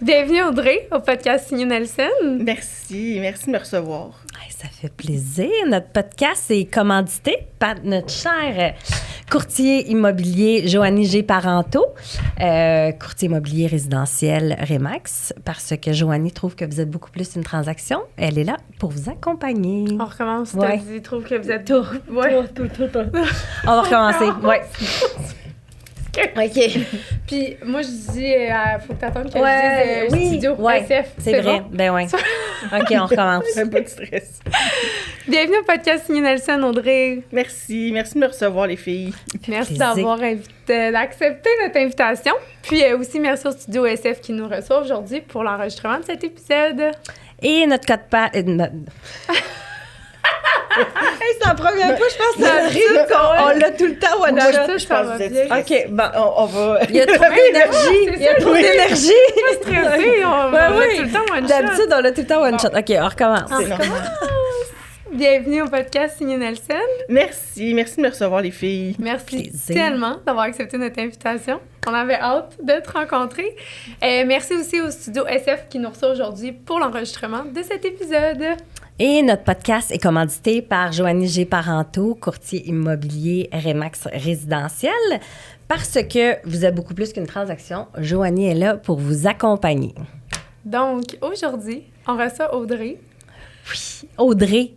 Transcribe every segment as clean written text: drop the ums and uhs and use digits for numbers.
Bienvenue Audrey au podcast Signé Nelson. Merci de me recevoir. Ça fait plaisir. Notre podcast est commandité par notre cher courtier immobilier Joanie G. Parenteau, courtier immobilier résidentiel Remax, parce que Joanie trouve que vous êtes beaucoup plus une transaction. Elle est là pour vous accompagner. On recommence. Ouais. T'as dit, trouve que vous êtes Tout. On va recommencer. Oui. OK. Puis moi, je dis, faut que t'attendes que Ouais, je dise studio SF. C'est vrai. Bon? Ben oui. OK, on recommence. Pas de stress. Bienvenue au podcast Signé Nelson, Audrey. Merci de me recevoir, les filles. Merci Plaisir. d'avoir d'accepter notre invitation. Puis aussi, merci au studio SF qui nous reçoit aujourd'hui pour l'enregistrement de cet épisode. Et notre code part. C'est la première fois, je pense, que ça arrive qu'on l'a tout le temps one Moi, shot. ça, ça va bien. OK, bon. On va... Il y a trop d'énergie. c'est Il y a ça. trop Oui. d'énergie. Stressé, on va oui. tout le temps one shot. D'habitude, on l'a tout le temps one shot. OK, on recommence. C'est normal. Bienvenue au podcast Signé Nelson. Merci de me recevoir, les filles. Merci Plaisir. tellement d'avoir accepté notre invitation. On avait hâte de te rencontrer. Merci aussi au studio SF qui nous reçoit aujourd'hui pour l'enregistrement de cet épisode. Et notre podcast est commandité par Joanie G. Parenteau, courtier immobilier Remax résidentiel. Parce que vous êtes beaucoup plus qu'une transaction, Joanie est là pour vous accompagner. Donc, aujourd'hui, on reçoit Audrey. Audrey,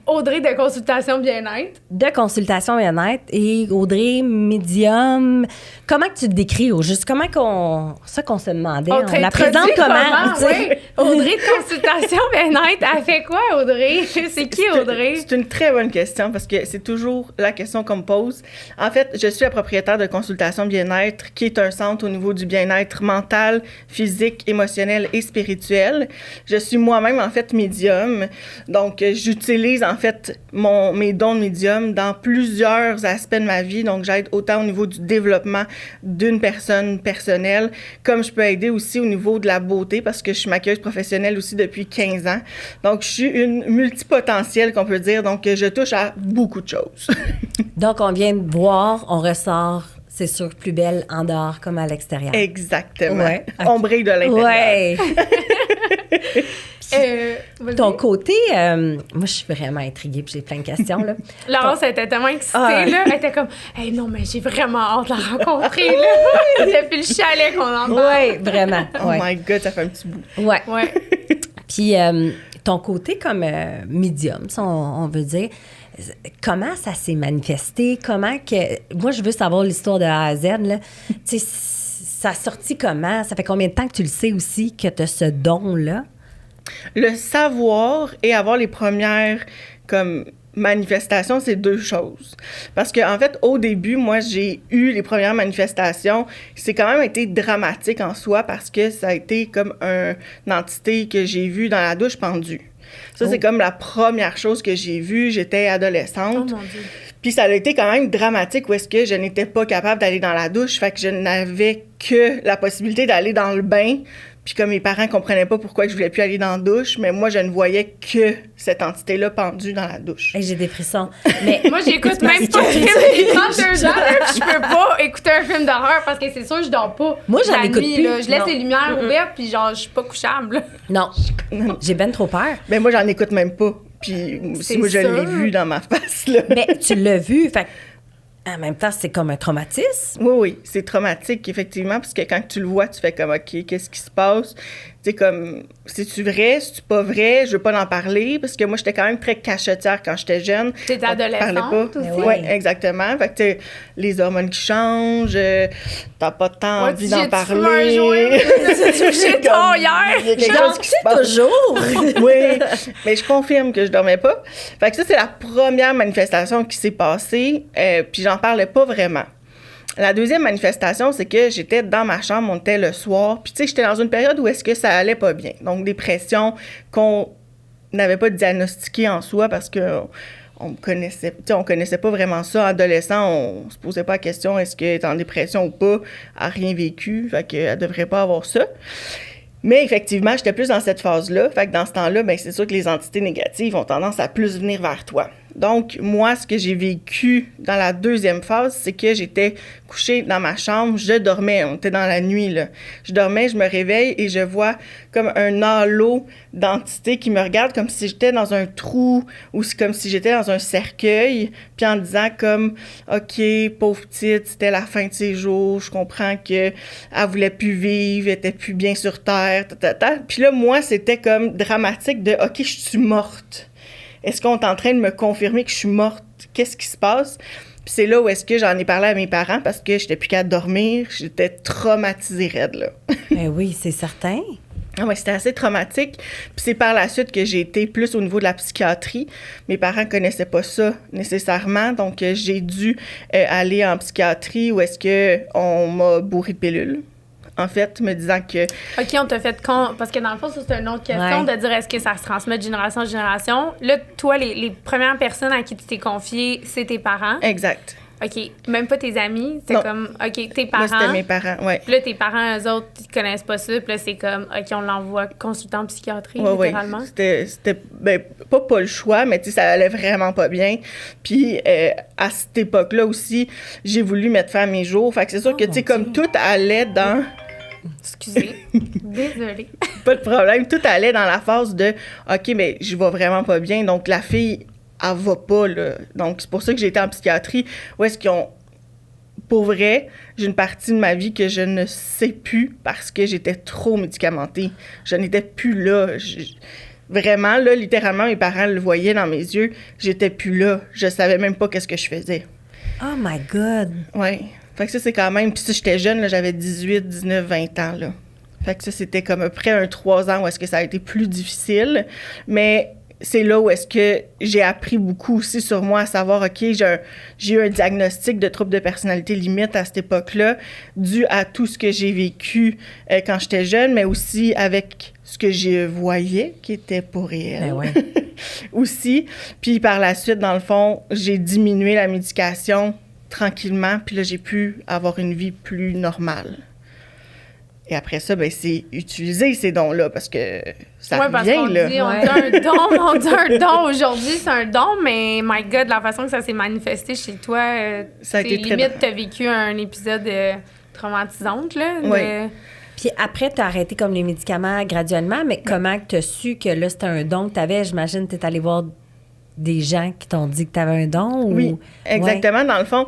Audrey de Consultation Bien-être. de Consultation Bien-être, et Audrey, médium. Comment que tu te décris au juste? Comment qu'on se demandait? On la présente comment? tu sais? Oui. Audrey de Consultation Bien-être, elle fait quoi, Audrey? C'est qui, Audrey? C'est une très bonne question parce que c'est toujours la question qu'on me pose. En fait, je suis la propriétaire de Consultation Bien-être, qui est un centre au niveau du bien-être mental, physique, émotionnel et spirituel. Je suis moi-même, en fait, médium. Donc, j'utilise, en fait, mes dons de médium dans plusieurs aspects de ma vie. Donc, j'aide autant au niveau du développement d'une personne personnelle, comme je peux aider aussi au niveau de la beauté, parce que je suis maquilleuse professionnelle aussi depuis 15 ans. Donc, je suis une multipotentielle, qu'on peut dire. Donc, je touche à beaucoup de choses. Donc, on vient de voir, on ressort, c'est sûr, plus belle en dehors comme à l'extérieur. Exactement. Ouais. On brille de l'intérieur. Ouais. Vas-y. Ton côté, moi, je suis vraiment intriguée, puis j'ai plein de questions, là. Laurence, elle était tellement excitée, Ah. là. Elle était comme, hey, non, mais j'ai vraiment hâte de la rencontrer, là. Depuis le chalet qu'on en parle. Oui, vraiment. Oh Ouais. my God, ça fait un petit bout. Ouais. Ouais. Puis, ton côté comme médium, si on veut dire, comment ça s'est manifesté? Comment que... Moi, je veux savoir l'histoire de A à Z, là. Tu sais, ça a sorti comment? Ça fait combien de temps que tu le sais aussi que tu as ce don-là? Le savoir et avoir les premières comme manifestations, c'est deux choses. Parce que en fait, au début, moi, j'ai eu les premières manifestations. C'est quand même été dramatique en soi parce que ça a été comme une entité que j'ai vue dans la douche pendue. Ça, c'est comme la première chose que j'ai vue. J'étais adolescente. Oh mon Dieu. Puis ça a été quand même dramatique où est-ce que je n'étais pas capable d'aller dans la douche. Fait que je n'avais que la possibilité d'aller dans le bain. Puis comme mes parents comprenaient pas pourquoi je voulais plus aller dans la douche, mais moi, je ne voyais que cette entité-là pendue dans la douche. Hey, j'ai des frissons. Mais Moi, j'écoute même pas de film depuis 32 ans, là, puis je peux pas écouter un film d'horreur parce que c'est sûr que je dors pas. Moi, j'en la écoute nuit, plus. là. Je laisse Non. les lumières ouvertes, puis genre, je suis pas couchable, là. non, j'ai ben trop peur. Mais moi, j'en écoute même pas. Puis C'est moi, je sûr. l'ai vu dans ma face, là. Mais tu l'as vu, fait que, en même temps, c'est comme un traumatisme. Oui, c'est traumatique, effectivement, parce que quand tu le vois, tu fais comme, OK, qu'est-ce qui se passe? Tu sais, comme, c'est-tu vrai, c'est-tu pas vrai? Je veux pas en parler, parce que moi, j'étais quand même très cachetière quand j'étais jeune. T'étais On parlait adolescente pas. aussi? Ouais. Oui, exactement. Fait que, tu sais, les hormones qui changent, t'as pas tant Ouais, envie tu d'en j'ai-tu parler. fumé un joint? J'ai touché tard hier. Il y a quelque J'en chose qui se sais passe. toujours. Oui, mais je confirme que je dormais pas. Fait que ça, c'est la première manifestation qui s'est passée, puis j'en parlais pas vraiment. La deuxième manifestation, c'est que j'étais dans ma chambre, on était le soir, puis tu sais, j'étais dans une période où est-ce que ça allait pas bien. Donc, dépression qu'on n'avait pas diagnostiquée en soi parce que on connaissait pas vraiment ça. Adolescent, on se posait pas la question est-ce qu'elle est en dépression ou pas, elle a rien vécu, fait qu'elle devrait pas avoir ça. Mais effectivement, j'étais plus dans cette phase-là. Fait que dans ce temps-là, ben c'est sûr que les entités négatives ont tendance à plus venir vers toi. Donc, moi, ce que j'ai vécu dans la deuxième phase, c'est que j'étais couchée dans ma chambre, je dormais, on était dans la nuit, là. Je dormais, je me réveille et je vois comme un halo d'entités qui me regardent comme si j'étais dans un trou ou c'est comme si j'étais dans un cercueil, puis en disant comme « OK, pauvre petite, c'était la fin de ses jours, je comprends qu'elle voulait plus vivre, elle était plus bien sur Terre, ta. » Puis là, moi, c'était comme dramatique de « OK, je suis morte. » Est-ce qu'on est en train de me confirmer que je suis morte? Qu'est-ce qui se passe? Puis c'est là où est-ce que j'en ai parlé à mes parents parce que j'étais plus capable de dormir. J'étais traumatisée raide, là. Ben oui, c'est certain. Ah ouais, c'était assez traumatique. Puis c'est par la suite que j'ai été plus au niveau de la psychiatrie. Mes parents connaissaient pas ça nécessairement, donc j'ai dû aller en psychiatrie où est-ce que on m'a bourré de pilules. En fait, me disant que... OK, on t'a fait parce que dans le fond, ça, c'est une autre question de dire est-ce que ça se transmet de génération en génération. Là, toi, les premières personnes à qui tu t'es confiée, c'est tes parents. Exact. OK. Même pas tes amis. C'est comme, OK, tes parents. Moi, c'était mes parents, oui. Puis là, tes parents, eux autres, ils connaissent pas ça. Puis là, c'est comme, OK, on l'envoie consultant en psychiatrie, littéralement. Oui. C'était pas le choix, mais tu sais, ça allait vraiment pas bien. Puis à cette époque-là aussi, j'ai voulu mettre fin à mes jours. Fait que c'est sûr que, tu sais, comme tout allait dans... Excusez. Désolée. Pas de problème. Tout allait dans la phase de OK, mais je vais vraiment pas bien. Donc, la fille, elle va pas, là. Donc, c'est pour ça que j'ai été en psychiatrie. Où est-ce qu'ils ont. Pour vrai, j'ai une partie de ma vie que je ne sais plus parce que j'étais trop médicamentée. Je n'étais plus là. Vraiment, là, littéralement, mes parents le voyaient dans mes yeux. J'étais plus là. Je savais même pas qu'est-ce que je faisais. Oh my God! Ouais. Fait que ça, c'est quand même... Puis ça, j'étais jeune, là, j'avais 18, 19, 20 ans, là. Fait que ça, c'était comme après un 3 ans où est-ce que ça a été plus difficile. Mais c'est là où est-ce que j'ai appris beaucoup aussi sur moi, à savoir, OK, j'ai eu un diagnostic de trouble de personnalité limite à cette époque-là, dû à tout ce que j'ai vécu quand j'étais jeune, mais aussi avec ce que je voyais qui était pas réel. Ben ouais. Aussi. Puis par la suite, dans le fond, j'ai diminué la médication tranquillement, puis là, j'ai pu avoir une vie plus normale. Et après ça, ben c'est utiliser ces dons-là, parce que ça revient, là. Dit, on dit un don, on dit un don. Aujourd'hui, c'est un don, mais my God, la façon que ça s'est manifesté chez toi, ça a été limite, t'as vécu un épisode traumatisant, là. Oui. Puis après, tu as arrêté comme les médicaments graduellement, mais comment tu as su que là, c'était un don que tu avais? J'imagine que tu es allé voir des gens qui t'ont dit que tu avais un don? Oui, exactement. Ouais. Dans le fond,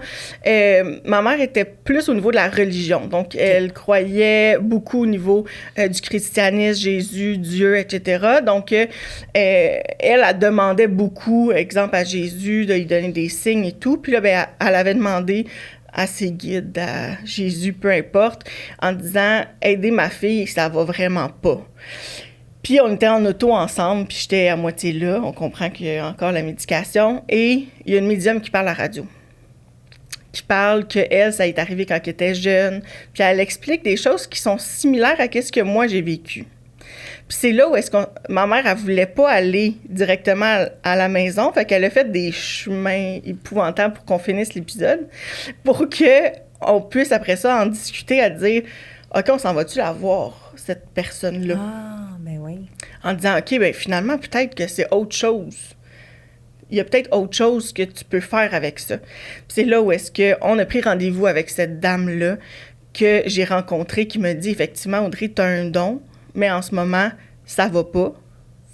ma mère était plus au niveau de la religion. Donc, elle croyait beaucoup au niveau du christianisme, Jésus, Dieu, etc. Donc, elle demandait beaucoup, exemple, à Jésus, de lui donner des signes et tout. Puis là, ben, elle avait demandé à ses guides, à Jésus, peu importe, en disant « Aidez ma fille, ça va vraiment pas ». Puis on était en auto ensemble, puis j'étais à moitié là. On comprend qu'il y a encore la médication. Et il y a une médium qui parle à la radio. Qui parle qu'elle, ça est arrivé quand elle était jeune. Puis elle explique des choses qui sont similaires à ce que moi, j'ai vécu. Puis c'est là où est-ce que ma mère, elle voulait pas aller directement à la maison. Fait qu'elle a fait des chemins épouvantables pour qu'on finisse l'épisode. Pour qu'on puisse, après ça, en discuter, à dire « OK, on s'en va-tu la voir, cette personne-là? » Ben oui. En disant, OK, ben finalement, peut-être que c'est autre chose. Il y a peut-être autre chose que tu peux faire avec ça. Puis c'est là où est-ce qu'on a pris rendez-vous avec cette dame-là que j'ai rencontrée qui me dit, effectivement, Audrey, tu as un don, mais en ce moment, ça va pas.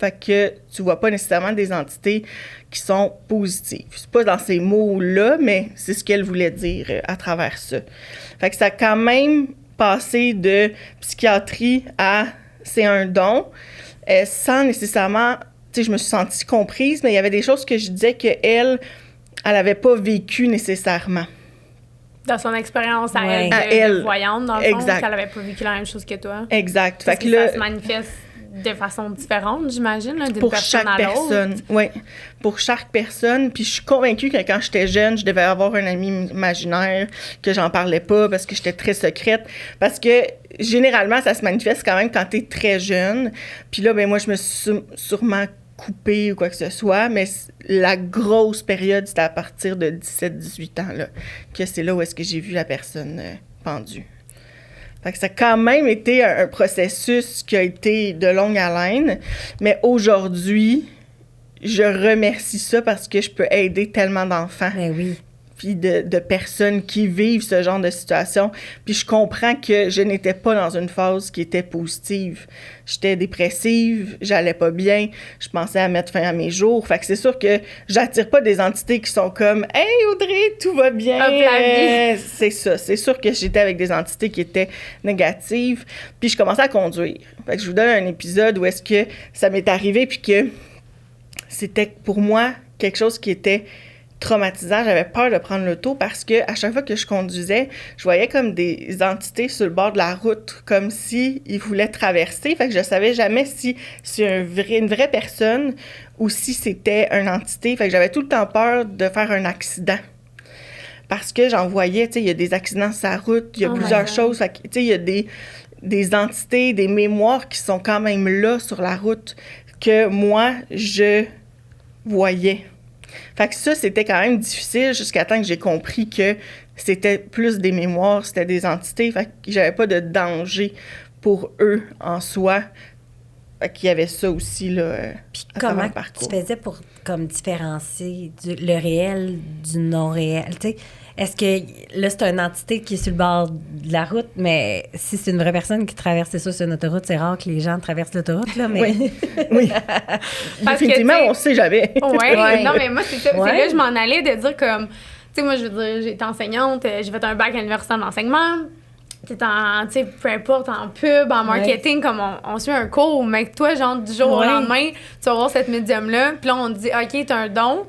Fait que tu vois pas nécessairement des entités qui sont positives. C'est pas dans ces mots-là, mais c'est ce qu'elle voulait dire à travers ça. Fait que ça a quand même passé de psychiatrie à... c'est un don, sans nécessairement, tu sais, je me suis sentie comprise, mais il y avait des choses que je disais qu'elle n'avait pas vécu nécessairement. Dans son expérience à elle, de voyante, dans le fond, qu'elle n'avait pas vécu la même chose que toi. Exact. Parce que ça se manifeste de façon différente, j'imagine, là, d'une personne à l'autre. Pour chaque personne, oui. Pour chaque personne. Puis je suis convaincue que quand j'étais jeune, je devais avoir un ami imaginaire, que j'en parlais pas parce que j'étais très secrète. Parce que généralement, ça se manifeste quand même quand t'es très jeune. Puis là, ben moi, je me suis sûrement coupée ou quoi que ce soit, mais la grosse période, c'était à partir de 17-18 ans, là, que c'est là où est-ce que j'ai vu la personne pendue. Fait que ça a quand même été un processus qui a été de longue haleine, mais aujourd'hui, je remercie ça parce que je peux aider tellement d'enfants. Ben oui. Puis de personnes qui vivent ce genre de situation. Puis je comprends que je n'étais pas dans une phase qui était positive. J'étais dépressive, j'allais pas bien, je pensais à mettre fin à mes jours. Fait que c'est sûr que j'attire pas des entités qui sont comme « Hey Audrey, tout va bien! » C'est ça. C'est sûr que j'étais avec des entités qui étaient négatives. Puis je commençais à conduire. Fait que je vous donne un épisode où est-ce que ça m'est arrivé puis que c'était pour moi quelque chose qui était traumatisant. J'avais peur de prendre l'auto parce que à chaque fois que je conduisais, je voyais comme des entités sur le bord de la route, comme si ils voulaient traverser. Fait que je savais jamais si c'est une vraie personne ou si c'était une entité. Fait que j'avais tout le temps peur de faire un accident. Parce que j'en voyais, tu sais, il y a des accidents sur la route, il y a plusieurs choses. Fait que, tu sais, il y a des entités, des mémoires qui sont quand même là sur la route que moi, je voyais. Fait que ça, c'était quand même difficile jusqu'à temps que j'ai compris que c'était plus des mémoires, c'était des entités. Fait que j'avais pas de danger pour eux en soi. Fait qu'il y avait ça aussi, là, Puis comment tu faisais pour comme différencier le réel du non-réel? Tu sais, est-ce que là, c'est une entité qui est sur le bord de la route, mais si c'est une vraie personne qui traverse ça sur une autoroute, c'est rare que les gens traversent l'autoroute, là, mais... Oui, oui. Définitivement, on sait jamais. Oui, non, mais moi, c'est ça. Ouais. C'est là que je m'en allais de dire comme... Tu sais, moi, je veux dire, j'ai été enseignante, j'ai fait un bac à l'université en enseignement. Tu sais, peu importe, en pub, en marketing, comme on suit un cours, mais toi, genre, du jour au lendemain, tu vas voir cette médium-là, puis là, on te dit, OK, t'as un don.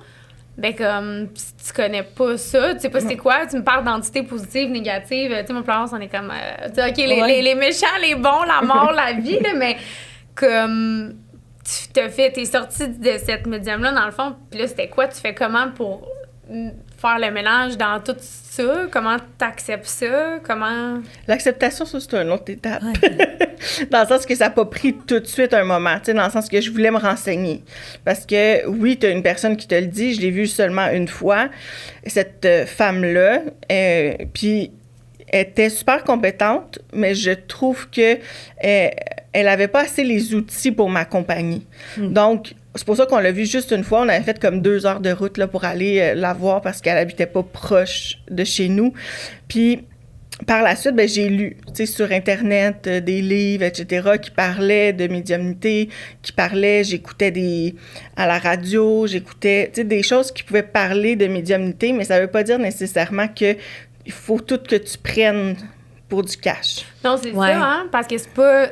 Ben comme, si tu connais pas ça, tu sais pas c'est quoi, tu me parles d'entités positives, négatives, tu sais, mon plan, on est comme, tu sais, OK, les méchants, les bons, la mort, la vie, là, mais comme, t'es sorti de cette médium-là, dans le fond, puis là, c'était quoi, tu fais comment pour faire le mélange dans tout ça? Comment t'acceptes ça? Comment... L'acceptation, ça, c'est une autre étape. Dans le sens que ça n'a pas pris tout de suite un moment, tu sais, dans le sens que je voulais me renseigner. Parce que, oui, tu as une personne qui te le dit, je l'ai vue seulement une fois, cette femme-là, puis elle était super compétente, mais je trouve que elle avait pas assez les outils pour m'accompagner. Donc, c'est pour ça qu'on l'a vue juste une fois. On avait fait comme 2 heures de route là, pour aller la voir parce qu'elle habitait pas proche de chez nous. Puis, par la suite, ben, j'ai lu, tu sais, sur Internet, des livres, etc., qui parlaient de médiumnité, j'écoutais à la radio, j'écoutais, tu sais, des choses qui pouvaient parler de médiumnité, mais ça veut pas dire nécessairement que il faut tout que tu prennes pour du cash. Non, c'est ça, hein, parce que c'est pas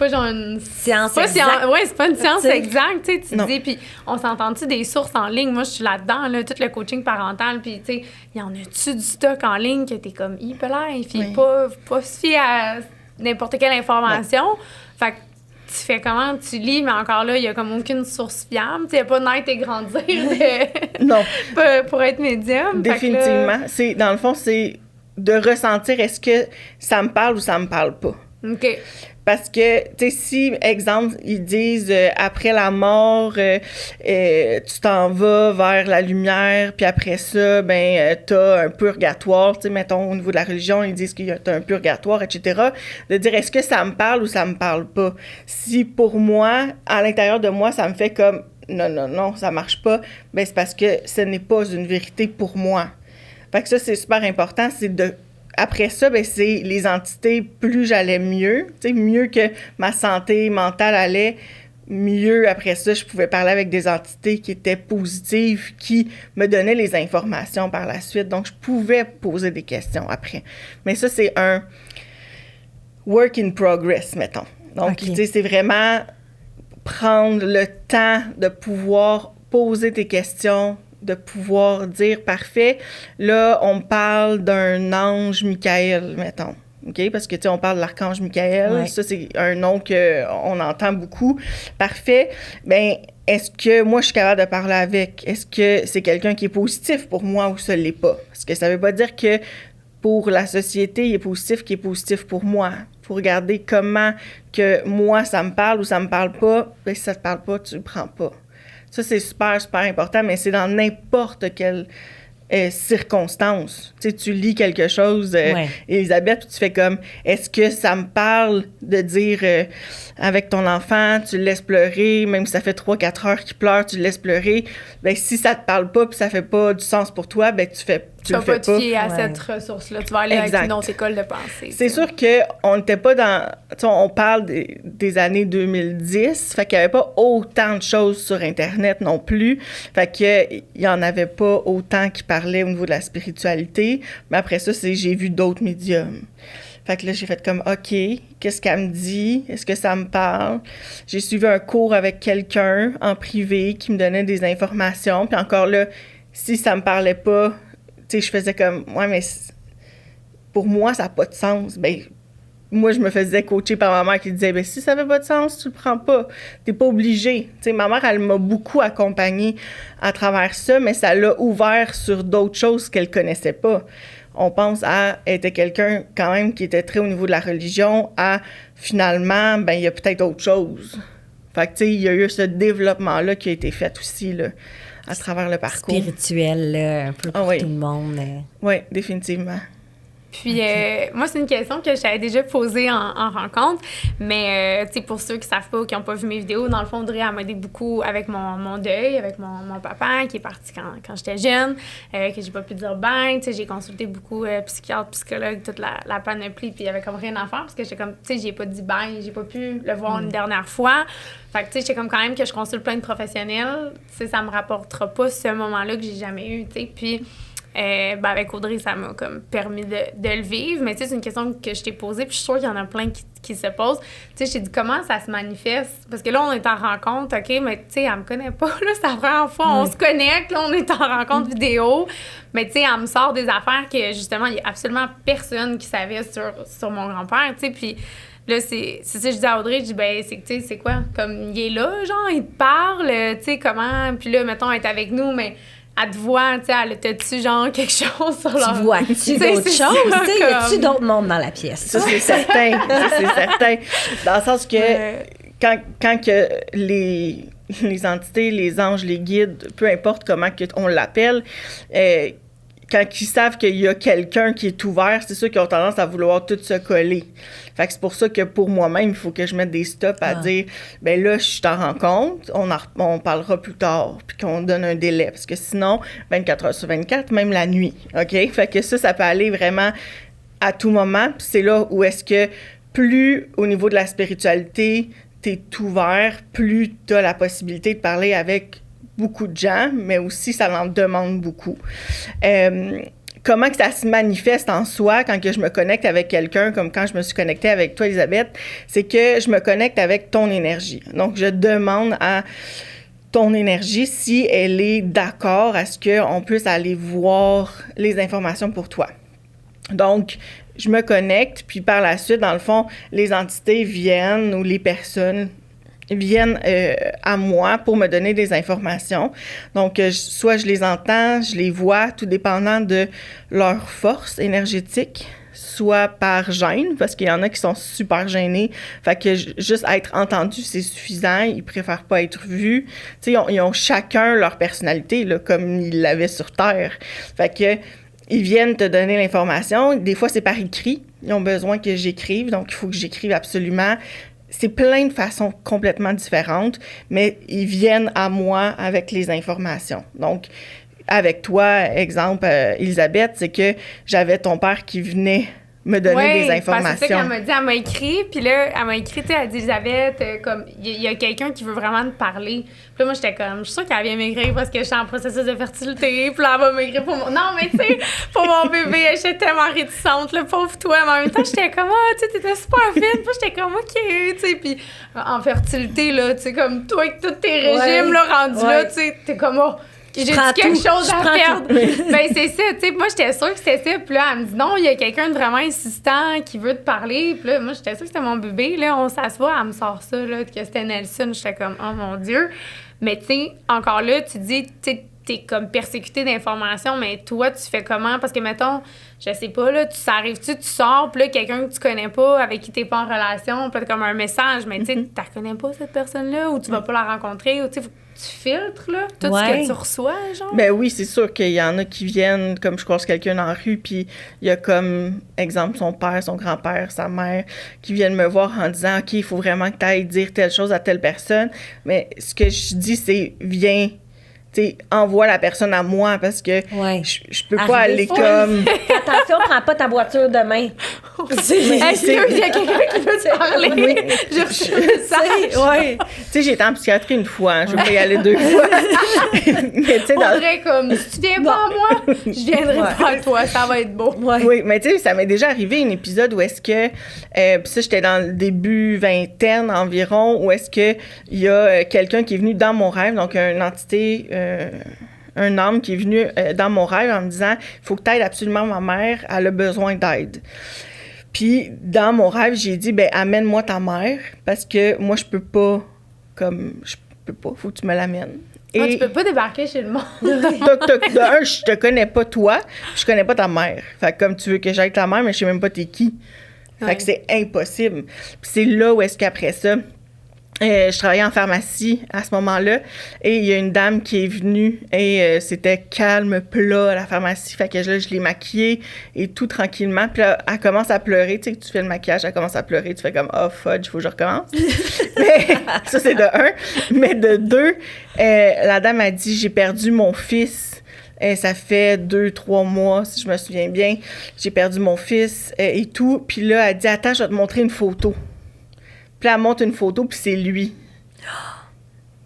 genre une science exacte. C'est pas une science exacte, tu sais, tu dis, puis on s'entend-tu des sources en ligne? Moi, je suis là-dedans, là, tout le coaching parental, puis tu sais, il y en a-tu du stock en ligne que t'es comme hyper, puis pas se fier à n'importe quelle information. Fait que tu fais comment? Tu lis, mais encore là, il y a comme aucune source fiable. Tu sais, il n'y a pas naître et grandir non. pour être médium. Définitivement. Dans le fond, c'est de ressentir est-ce que ça me parle ou ça me parle pas. OK. Parce que, tu sais, si, exemple, ils disent après la mort, tu t'en vas vers la lumière, puis après ça, ben, t'as un purgatoire, tu sais, mettons, au niveau de la religion, ils disent qu'il y a un purgatoire, etc. De dire est-ce que ça me parle ou ça me parle pas. Si pour moi, à l'intérieur de moi, ça me fait comme non, ça marche pas, ben, c'est parce que ce n'est pas une vérité pour moi. Fait que ça, c'est super important, c'est de... Après ça, ben, c'est les entités, plus j'allais mieux, tu sais, mieux que ma santé mentale allait, mieux après ça, je pouvais parler avec des entités qui étaient positives, qui me donnaient les informations par la suite. Donc, je pouvais poser des questions après. Mais ça, c'est un work in progress, mettons. Donc, tu sais, c'est vraiment prendre le temps de pouvoir poser tes questions, de pouvoir dire, parfait, là, on parle d'un ange Michael, mettons. OK? Parce que, tu sais, on parle de l'archange Michael. Ça, c'est un nom qu'on entend beaucoup. Parfait. Bien, est-ce que moi, je suis capable de parler avec? Est-ce que c'est quelqu'un qui est positif pour moi ou ça ne l'est pas? Parce que ça ne veut pas dire que pour la société, il est positif qui est positif pour moi. Il faut regarder comment que moi, ça me parle ou ça me parle pas. Bien, si ça te parle pas, tu le prends pas. Ça, c'est super, super important, mais c'est dans n'importe quelle circonstances. Tu sais, tu lis quelque chose, Elisabeth, puis tu fais comme, est-ce que ça me parle de dire avec ton enfant, tu le laisses pleurer, même si ça fait 3-4 heures qu'il pleure, tu le laisses pleurer. Ben si ça te parle pas puis ça fait pas du sens pour toi, ben tu le fais pas. Tu vas pas te fier à cette ressource-là. Tu vas aller avec une autre école de pensée. C'est sûr qu'on n'était pas dans... On parle des années 2010, fait qu'il y avait pas autant de choses sur Internet non plus. Fait qu'il y en avait pas autant qui parlaient au niveau de la spiritualité. Mais après ça, j'ai vu d'autres médiums. Fait que là, j'ai fait comme, OK, qu'est-ce qu'elle me dit? Est-ce que ça me parle? J'ai suivi un cours avec quelqu'un en privé qui me donnait des informations. Puis encore là, si ça me parlait pas, tu sais, je faisais comme, ouais, mais pour moi, ça n'a pas de sens. Ben, moi, je me faisais coacher par ma mère qui disait, ben si ça n'avait pas de sens, tu le prends pas. T'es pas obligé. Tu sais, ma mère, elle m'a beaucoup accompagnée à travers ça, mais ça l'a ouvert sur d'autres choses qu'elle connaissait pas. On pense à était quelqu'un quand même qui était très au niveau de la religion, à finalement, ben il y a peut-être autre chose. Fait que tu sais, il y a eu ce développement-là qui a été fait aussi là, à travers le parcours. Spirituel, là, un peu pour tout le monde. Oui, définitivement. Puis, moi, c'est une question que j'avais déjà posée en rencontre, mais, tu sais, pour ceux qui savent pas ou qui n'ont pas vu mes vidéos, dans le fond, Audrey, elle m'a aidé beaucoup avec mon deuil, avec mon papa qui est parti quand j'étais jeune, que j'ai pas pu dire bye, tu sais, j'ai consulté beaucoup psychiatre, psychologue, toute la panoplie, puis il y avait comme rien à faire, parce que j'étais comme, tu sais, j'ai pas dit bye, j'ai pas pu le voir une dernière fois. Fait que, tu sais, j'étais comme quand même que je consulte plein de professionnels, tu sais, ça me rapportera pas ce moment-là que j'ai jamais eu, tu sais, puis... ben avec Audrey, ça m'a comme permis de le vivre. Mais tu sais, c'est une question que je t'ai posée, puis je suis sûre qu'il y en a plein qui se posent. Tu sais, je t'ai dit comment ça se manifeste. Parce que là, on est en rencontre, OK, mais tu sais, elle me connaît pas, là, c'est la première fois, on se connecte, là, on est en rencontre vidéo. Mais tu sais, elle me sort des affaires que, justement, il y a absolument personne qui savait sur mon grand-père, tu sais, puis... Là, c'est ça, je dis à Audrey, je dis, ben, c'est quoi? Comme, il est là, genre, il te parle, tu sais, comment? Puis là, mettons, elle est avec nous, mais... Elle te voit, tu sais, elle t'a-tu genre quelque chose sur leur... Tu vois-tu d'autres choses? Tu sais, y a-tu d'autres mondes dans la pièce? Ça, c'est certain. Ça, c'est certain. Dans le sens que quand que les entités, les anges, les guides, peu importe comment on l'appelle, quand ils savent qu'il y a quelqu'un qui est ouvert, c'est sûr qu'ils ont tendance à vouloir tout se coller. Fait que c'est pour ça que pour moi-même, il faut que je mette des stops à dire, ben là, je t'en rends compte, on parlera plus tard, puis qu'on donne un délai. Parce que sinon, 24 heures sur 24, même la nuit, OK? Fait que ça peut aller vraiment à tout moment. Puis c'est là où est-ce que plus au niveau de la spiritualité, t'es ouvert, plus t'as la possibilité de parler avec beaucoup de gens, mais aussi ça en demande beaucoup. Comment que ça se manifeste en soi quand que je me connecte avec quelqu'un, comme quand je me suis connectée avec toi, Elisabeth, c'est que je me connecte avec ton énergie. Donc, je demande à ton énergie si elle est d'accord à ce qu'on puisse aller voir les informations pour toi. Donc, je me connecte, puis par la suite, dans le fond, les entités viennent ou les personnes viennent à moi pour me donner des informations. Donc, soit je les entends, je les vois, tout dépendant de leur force énergétique, soit par gêne, parce qu'il y en a qui sont super gênés. Fait que juste être entendu, c'est suffisant. Ils préfèrent pas être vus. Tu sais, ils ont chacun leur personnalité, là, comme ils l'avaient sur Terre. Fait que ils viennent te donner l'information. Des fois, c'est par écrit. Ils ont besoin que j'écrive, donc il faut que j'écrive absolument. C'est plein de façons complètement différentes, mais ils viennent à moi avec les informations. Donc, avec toi, exemple, Elisabeth, c'est que j'avais ton père qui venait me donner des informations. Parce que c'est ça qu'elle m'a dit, elle m'a écrit, puis là, elle m'a écrit, tu sais, elle dit, Elisabeth, comme, il y a quelqu'un qui veut vraiment te parler. Puis là, moi, j'étais comme, je suis sûre qu'elle vient m'écrire parce que je suis en processus de fertilité, puis là, elle va m'écrire pour mon... Non, mais tu sais, pour mon bébé, j'étais tellement réticente, le pauvre toi, mais en même temps, j'étais comme, tu sais, t'étais super fine, puis j'étais comme, OK, tu sais, puis en fertilité, là, tu sais, comme toi, avec tous tes régimes, là, rendus là, tu sais, t'es comme, j'ai quelque chose à perdre. Ben, c'est ça, tu sais. Moi, j'étais sûre que c'était ça. Puis là, elle me dit non, il y a quelqu'un de vraiment insistant qui veut te parler. Puis là, moi, j'étais sûre que c'était mon bébé. Là, on s'assoit, elle me sort ça, là, que c'était Nelson. J'étais comme, oh mon Dieu. Mais tu sais, encore là, tu dis, tu sais, t'es comme persécuté d'informations, mais toi, tu fais comment? Parce que, mettons, je sais pas, là, ça arrive-tu, tu sors, puis là, quelqu'un que tu connais pas, avec qui t'es pas en relation, peut-être comme un message, mais tu sais, tu la connais pas, cette personne-là, ou tu vas pas la rencontrer, ou tu sais, faut que tu filtres, là, tout ce que tu reçois, genre. Ben oui, c'est sûr qu'il y en a qui viennent, comme je croise quelqu'un dans la rue, puis il y a comme, exemple, son père, son grand-père, sa mère, qui viennent me voir en disant, OK, il faut vraiment que tu ailles dire telle chose à telle personne. Mais ce que je dis, c'est, viens, envoie la personne à moi, parce que je peux pas aller comme... Attention, prends pas ta voiture demain. Est-ce qu'il y a quelqu'un qui veut te parler? Oui. Je reçois ça. Oui. Tu sais, j'ai été en psychiatrie une fois, je vais pas y aller 2 fois. Mais tu sais, Faudrait comme, si tu viens pas à moi, je viendrai pas à toi, ça va être beau. Oui, mais tu sais, ça m'est déjà arrivé un épisode où est-ce que, puis ça, j'étais dans le début vingtaine environ, où est-ce que il y a quelqu'un qui est venu dans mon rêve, donc une entité... un homme qui est venu dans mon rêve en me disant « Il faut que tu aides absolument ma mère, elle a besoin d'aide. » Puis, dans mon rêve, j'ai dit « Ben, amène-moi ta mère, parce que moi, je peux pas, faut que tu me l'amènes. » Et tu peux pas débarquer chez le monde. De un, je te connais pas toi, je connais pas ta mère. Fait que comme tu veux que j'aille ta mère, mais je sais même pas t'es qui. Fait que c'est impossible. Puis c'est là où est-ce qu'après ça, je travaillais en pharmacie à ce moment-là et il y a une dame qui est venue et c'était calme, plat à la pharmacie. Fait que là, je l'ai maquillée et tout tranquillement. Puis là, elle commence à pleurer. Tu sais, que tu fais le maquillage, elle commence à pleurer. Tu fais comme « Oh, fudge, il faut que je recommence. » Mais ça, c'est de un. Mais de deux, la dame a dit « J'ai perdu mon fils. » Ça fait 2-3 mois, si je me souviens bien. J'ai perdu mon fils et tout. Puis là, elle dit « Attends, je vais te montrer une photo. » Puis là, elle montre une photo, puis c'est lui.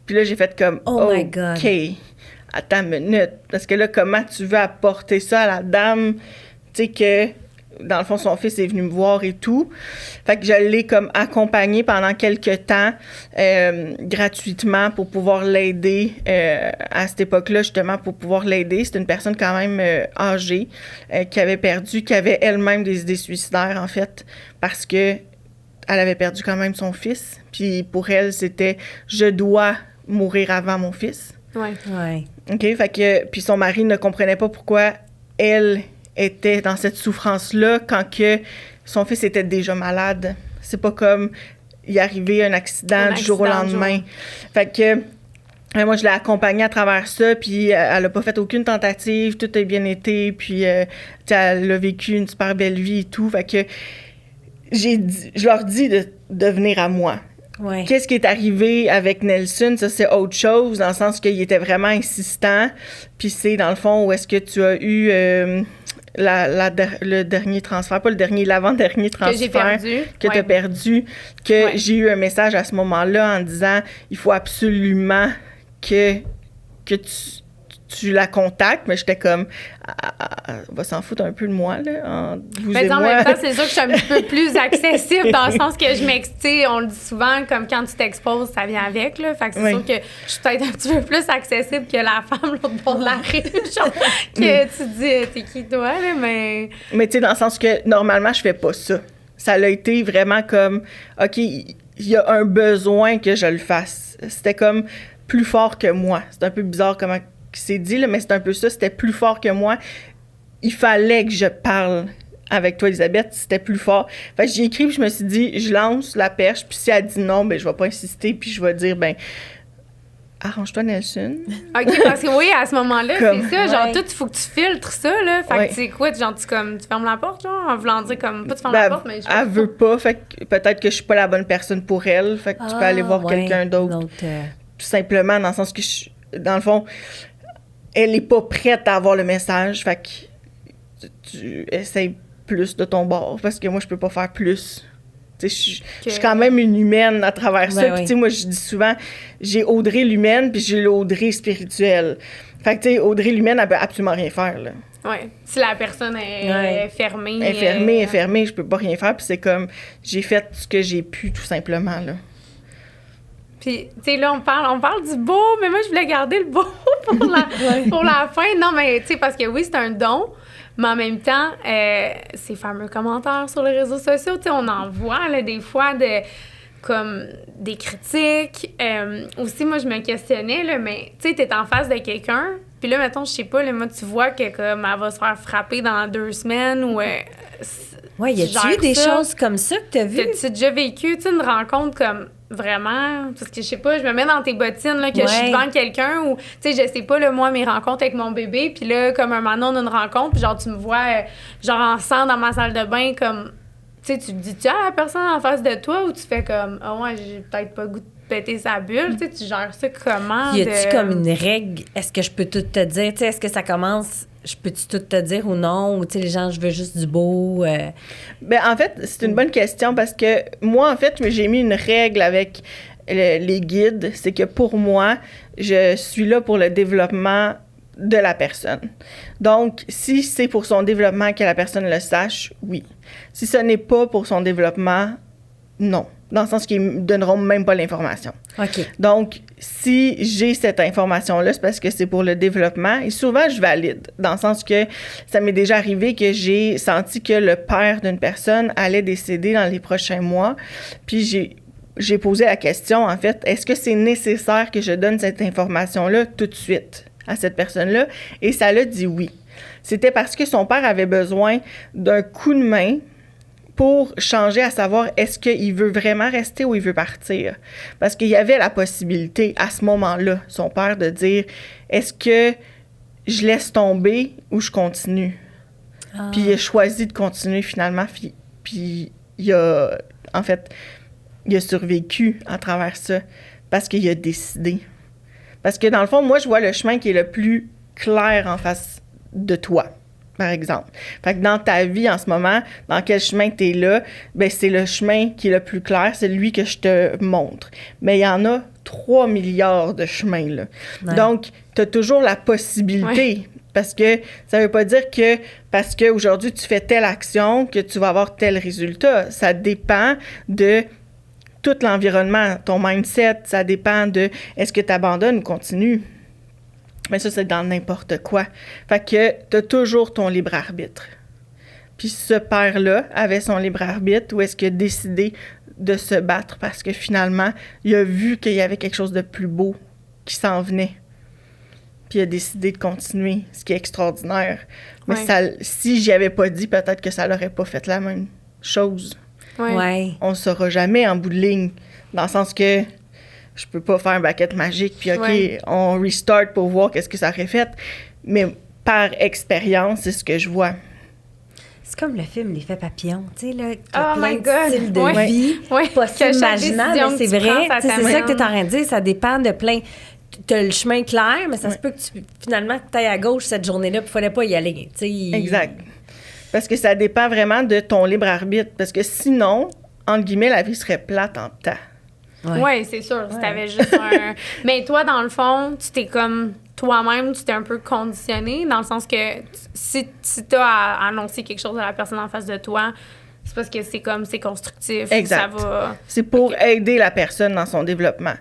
Puis là, j'ai fait comme, my God. OK, attends une minute. Parce que là, comment tu veux apporter ça à la dame, tu sais, que, dans le fond, son fils est venu me voir et tout. Fait que je l'ai comme accompagné pendant quelques temps, gratuitement, pour pouvoir l'aider à cette époque-là, justement, pour pouvoir l'aider. C'est une personne quand même âgée, qui avait elle-même des idées suicidaires, en fait, parce que elle avait perdu quand même son fils. Puis pour elle, c'était « je dois mourir avant mon fils ». Ouais. OK? Fait que... Puis son mari ne comprenait pas pourquoi elle était dans cette souffrance-là quand que son fils était déjà malade. C'est pas comme il est arrivé un accident du jour au lendemain. Fait que... moi, je l'ai accompagnée à travers ça, puis elle a pas fait aucune tentative, tout a bien été, puis elle a vécu une super belle vie et tout. Fait que je leur dis de venir à moi. Ouais. Qu'est-ce qui est arrivé avec Nelson? Ça, c'est autre chose, dans le sens qu'il était vraiment insistant. Puis c'est, dans le fond, où est-ce que tu as eu le dernier transfert, pas le dernier, l'avant-dernier transfert. Que j'ai perdu. Que tu as perdu. Que j'ai eu un message à ce moment-là en disant, il faut absolument que tu la contactes, mais j'étais comme, on va s'en foutre un peu de moi, là, mais en même temps, c'est sûr que je suis un petit peu plus accessible dans le sens que je m'excite, on le dit souvent, comme quand tu t'exposes, ça vient avec, là. Fait que c'est sûr que je suis peut-être un petit peu plus accessible que la femme l'autre bord de la rue, genre, que tu dis, t'es qui toi, là, mais... Mais tu sais, dans le sens que, normalement, je fais pas ça. Ça a été vraiment comme, OK, il y a un besoin que je le fasse. C'était comme plus fort que moi. C'est un peu bizarre comment c'est dit, là, mais c'est un peu ça. C'était plus fort que moi. Il fallait que je parle avec toi, Elisabeth. C'était plus fort. Fait que j'ai écrit, puis je me suis dit, je lance la perche, puis si elle dit non, ben je vais pas insister, puis je vais dire, ben arrange-toi, Nelson. OK, parce que oui, à ce moment-là, c'est ça. Genre, tout, il faut que tu filtres ça, là. Fait que, tu sais quoi, genre, tu fermes la porte, genre, en voulant dire, comme, pas tu fermes la porte, mais... Elle veut pas, fait que peut-être que je suis pas la bonne personne pour elle. Fait que tu peux aller voir quelqu'un d'autre. Tout simplement, dans le sens que, dans le fond, elle est pas prête à avoir le message. Fait que tu essayes plus de ton bord, parce que moi, je peux pas faire plus. Je suis quand même une humaine à travers ça. Puis, tu sais, moi, je dis souvent, j'ai Audrey l'humaine, puis j'ai l'Audrey spirituelle. Fait que, tu sais, Audrey l'humaine, elle peut absolument rien faire, là. Oui. Si la personne est fermée. Elle est fermée, je peux pas rien faire. Puis c'est comme, j'ai fait ce que j'ai pu, tout simplement, là. Puis, tu sais, là, on parle du beau, mais moi, je voulais garder le beau pour la fin. Non, mais, tu sais, parce que oui, c'est un don. Mais en même temps, ces fameux commentaires sur les réseaux sociaux, tu sais, on en voit là, des fois comme des critiques. Aussi, moi, je me questionnais, là, mais tu sais, t'es en face de quelqu'un, Puis là, mettons, je sais pas, là, moi, tu vois que comme elle va se faire frapper dans 2 semaines ou... Ouais, y a-tu eu des choses comme ça que t'as vues? T'as-tu déjà vécu, tu sais, une rencontre comme vraiment... Parce que, je sais pas, je me mets dans tes bottines, là, que je suis devant quelqu'un ou... Tu sais, je sais pas, là, moi, mes rencontres avec mon bébé, puis là, comme un moment, on a une rencontre, puis genre, tu me vois, genre, en sang dans ma salle de bain, comme... Tu sais, tu te dis-tu à la personne en face de toi ou tu fais comme... Ah ouais, j'ai peut-être pas le goût de péter sa bulle, tu sais, tu gères ça comment? Y a-tu comme une règle? Est-ce que je peux tout te dire? Tu sais, est-ce que ça commence... Je peux-tu tout te dire ou non? Ou, tu sais, les gens, je veux juste du beau. Ben, en fait, c'est une bonne question parce que moi, en fait, j'ai mis une règle avec les guides. C'est que pour moi, je suis là pour le développement de la personne. Donc, si c'est pour son développement que la personne le sache, oui. Si ce n'est pas pour son développement, non. Dans le sens qu'ils ne donneront même pas l'information. OK. Donc, si j'ai cette information-là, c'est parce que c'est pour le développement. Et souvent, je valide. Dans le sens que ça m'est déjà arrivé que j'ai senti que le père d'une personne allait décéder dans les prochains mois. Puis, j'ai posé la question, en fait, est-ce que c'est nécessaire que je donne cette information-là tout de suite à cette personne-là? Et ça l'a dit oui. C'était parce que son père avait besoin d'un coup de main pour changer, à savoir est-ce qu'il veut vraiment rester ou il veut partir. Parce qu'il y avait la possibilité, à ce moment-là, son père, de dire est-ce que je laisse tomber ou je continue? Ah. Puis il a choisi de continuer finalement, puis il a, en fait, il a survécu à travers ça parce qu'il a décidé. Parce que dans le fond, moi, je vois le chemin qui est le plus clair en face de toi. Par exemple. Fait que dans ta vie en ce moment, dans quel chemin tu es là, ben c'est le chemin qui est le plus clair, c'est lui que je te montre. Mais il y en a 3 milliards de chemins, là. Ouais. Donc, tu as toujours la possibilité. Ouais. Parce que ça veut pas dire que parce qu'aujourd'hui tu fais telle action que tu vas avoir tel résultat. Ça dépend de tout l'environnement, ton mindset, ça dépend de est-ce que tu abandonnes ou continues. Mais ça, c'est dans n'importe quoi. Fait que t'as toujours ton libre arbitre. Puis ce père-là avait son libre arbitre où est-ce qu'il a décidé de se battre parce que finalement, il a vu qu'il y avait quelque chose de plus beau qui s'en venait. Puis il a décidé de continuer, ce qui est extraordinaire. Mais ça, si j'y avais pas dit, peut-être que ça l'aurait pas fait la même chose. Ouais. On ne saura jamais en bout de ligne. Dans le sens que je peux pas faire un baguette magique, puis OK, on restart pour voir qu'est-ce que ça aurait fait. Mais par expérience, c'est ce que je vois. C'est comme le film L'effet papillon, tu sais, là, oh plein de styles de vie, possible, imaginable, mais c'est vrai, c'est ça que tu es en train de dire, ça dépend de plein... Tu as le chemin clair, mais ça se peut que finalement, tu ailles à gauche cette journée-là, puis il fallait pas y aller, tu sais. Exact. Parce que ça dépend vraiment de ton libre arbitre, parce que sinon, entre guillemets, la vie serait plate en temps. Oui, c'est sûr. Si t'avais juste un... Mais toi, dans le fond, tu t'es comme... Toi-même, tu t'es un peu conditionné, dans le sens que si t'as annoncé quelque chose à la personne en face de toi, c'est parce que c'est constructif. Exact. Ça va... C'est pour aider la personne dans son développement.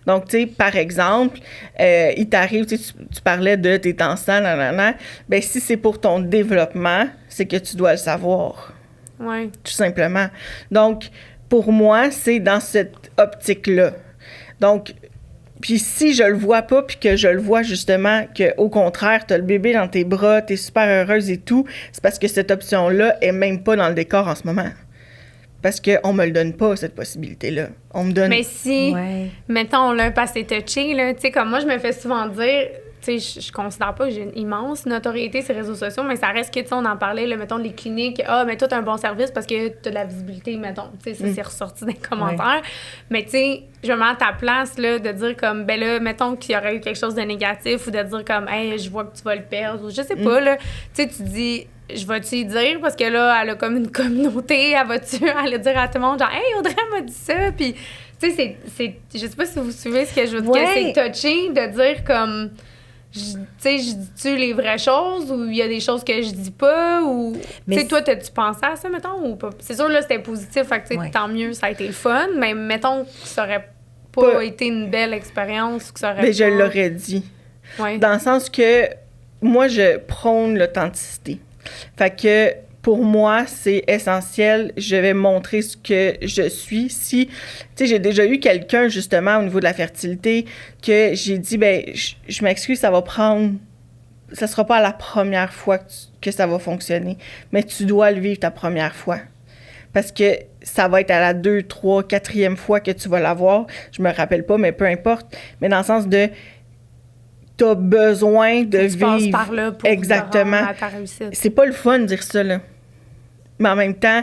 Donc, tu sais, par exemple, il t'arrive, tu parlais de t'es enceinte, nanana. Ben, si c'est pour ton développement, c'est que tu dois le savoir. Oui. Tout simplement. Donc, pour moi, c'est dans cette optique-là. Donc, puis si je le vois pas, puis que je le vois justement qu'au contraire, t'as le bébé dans tes bras, t'es super heureuse et tout, c'est parce que cette option-là est même pas dans le décor en ce moment. Parce qu'on me le donne pas, cette possibilité-là. On me donne... Mais si, mettons, là, parce que c'est touché, là, tu sais, comme moi, je me fais souvent dire... Tu sais, je considère pas que j'ai une immense notoriété sur les réseaux sociaux, mais ça reste que, tu sais, on en parlait, là, mettons, les cliniques. Ah, mais toi, t'as un bon service parce que t'as de la visibilité, mettons. Tu sais, ça, c'est ressorti dans les commentaires. Mais, tu sais, je me mets à ta place, là, de dire comme, ben là, mettons qu'il y aurait eu quelque chose de négatif ou de dire comme, hey, je vois que tu vas le perdre ou je sais pas, là. Tu sais, tu dis, je vais-tu y dire parce que là, elle a comme une communauté, elle va dire à tout le monde, genre, hey, Audrey m'a dit ça, puis, tu sais, c'est. Je sais pas si vous suivez ce que je veux dire, que c'est touché de dire comme. Tu sais, je dis-tu les vraies choses ou il y a des choses que je dis pas ou... Tu sais, toi, t'as-tu pensé à ça, mettons, ou pas? C'est sûr, là, c'était positif, fait que, tu sais, tant mieux, ça a été le fun, mais mettons que ça aurait pas été une belle expérience, que ça aurait mais je l'aurais dit. Ouais. Dans le sens que moi, je prône l'authenticité. Fait que pour moi, c'est essentiel. Je vais montrer ce que je suis. Si, tu sais, j'ai déjà eu quelqu'un, justement, au niveau de la fertilité, que j'ai dit, ben, je m'excuse, ça va prendre ça sera pas la première fois que ça va fonctionner, mais tu dois le vivre ta première fois. Parce que ça va être à la 2, 3, 4e fois que tu vas l'avoir. Je me rappelle pas, mais peu importe. Mais dans le sens de, t'as besoin de vivre. Tu passes par là pour exactement. à ta réussite. C'est pas le fun de dire ça, là. Mais en même temps,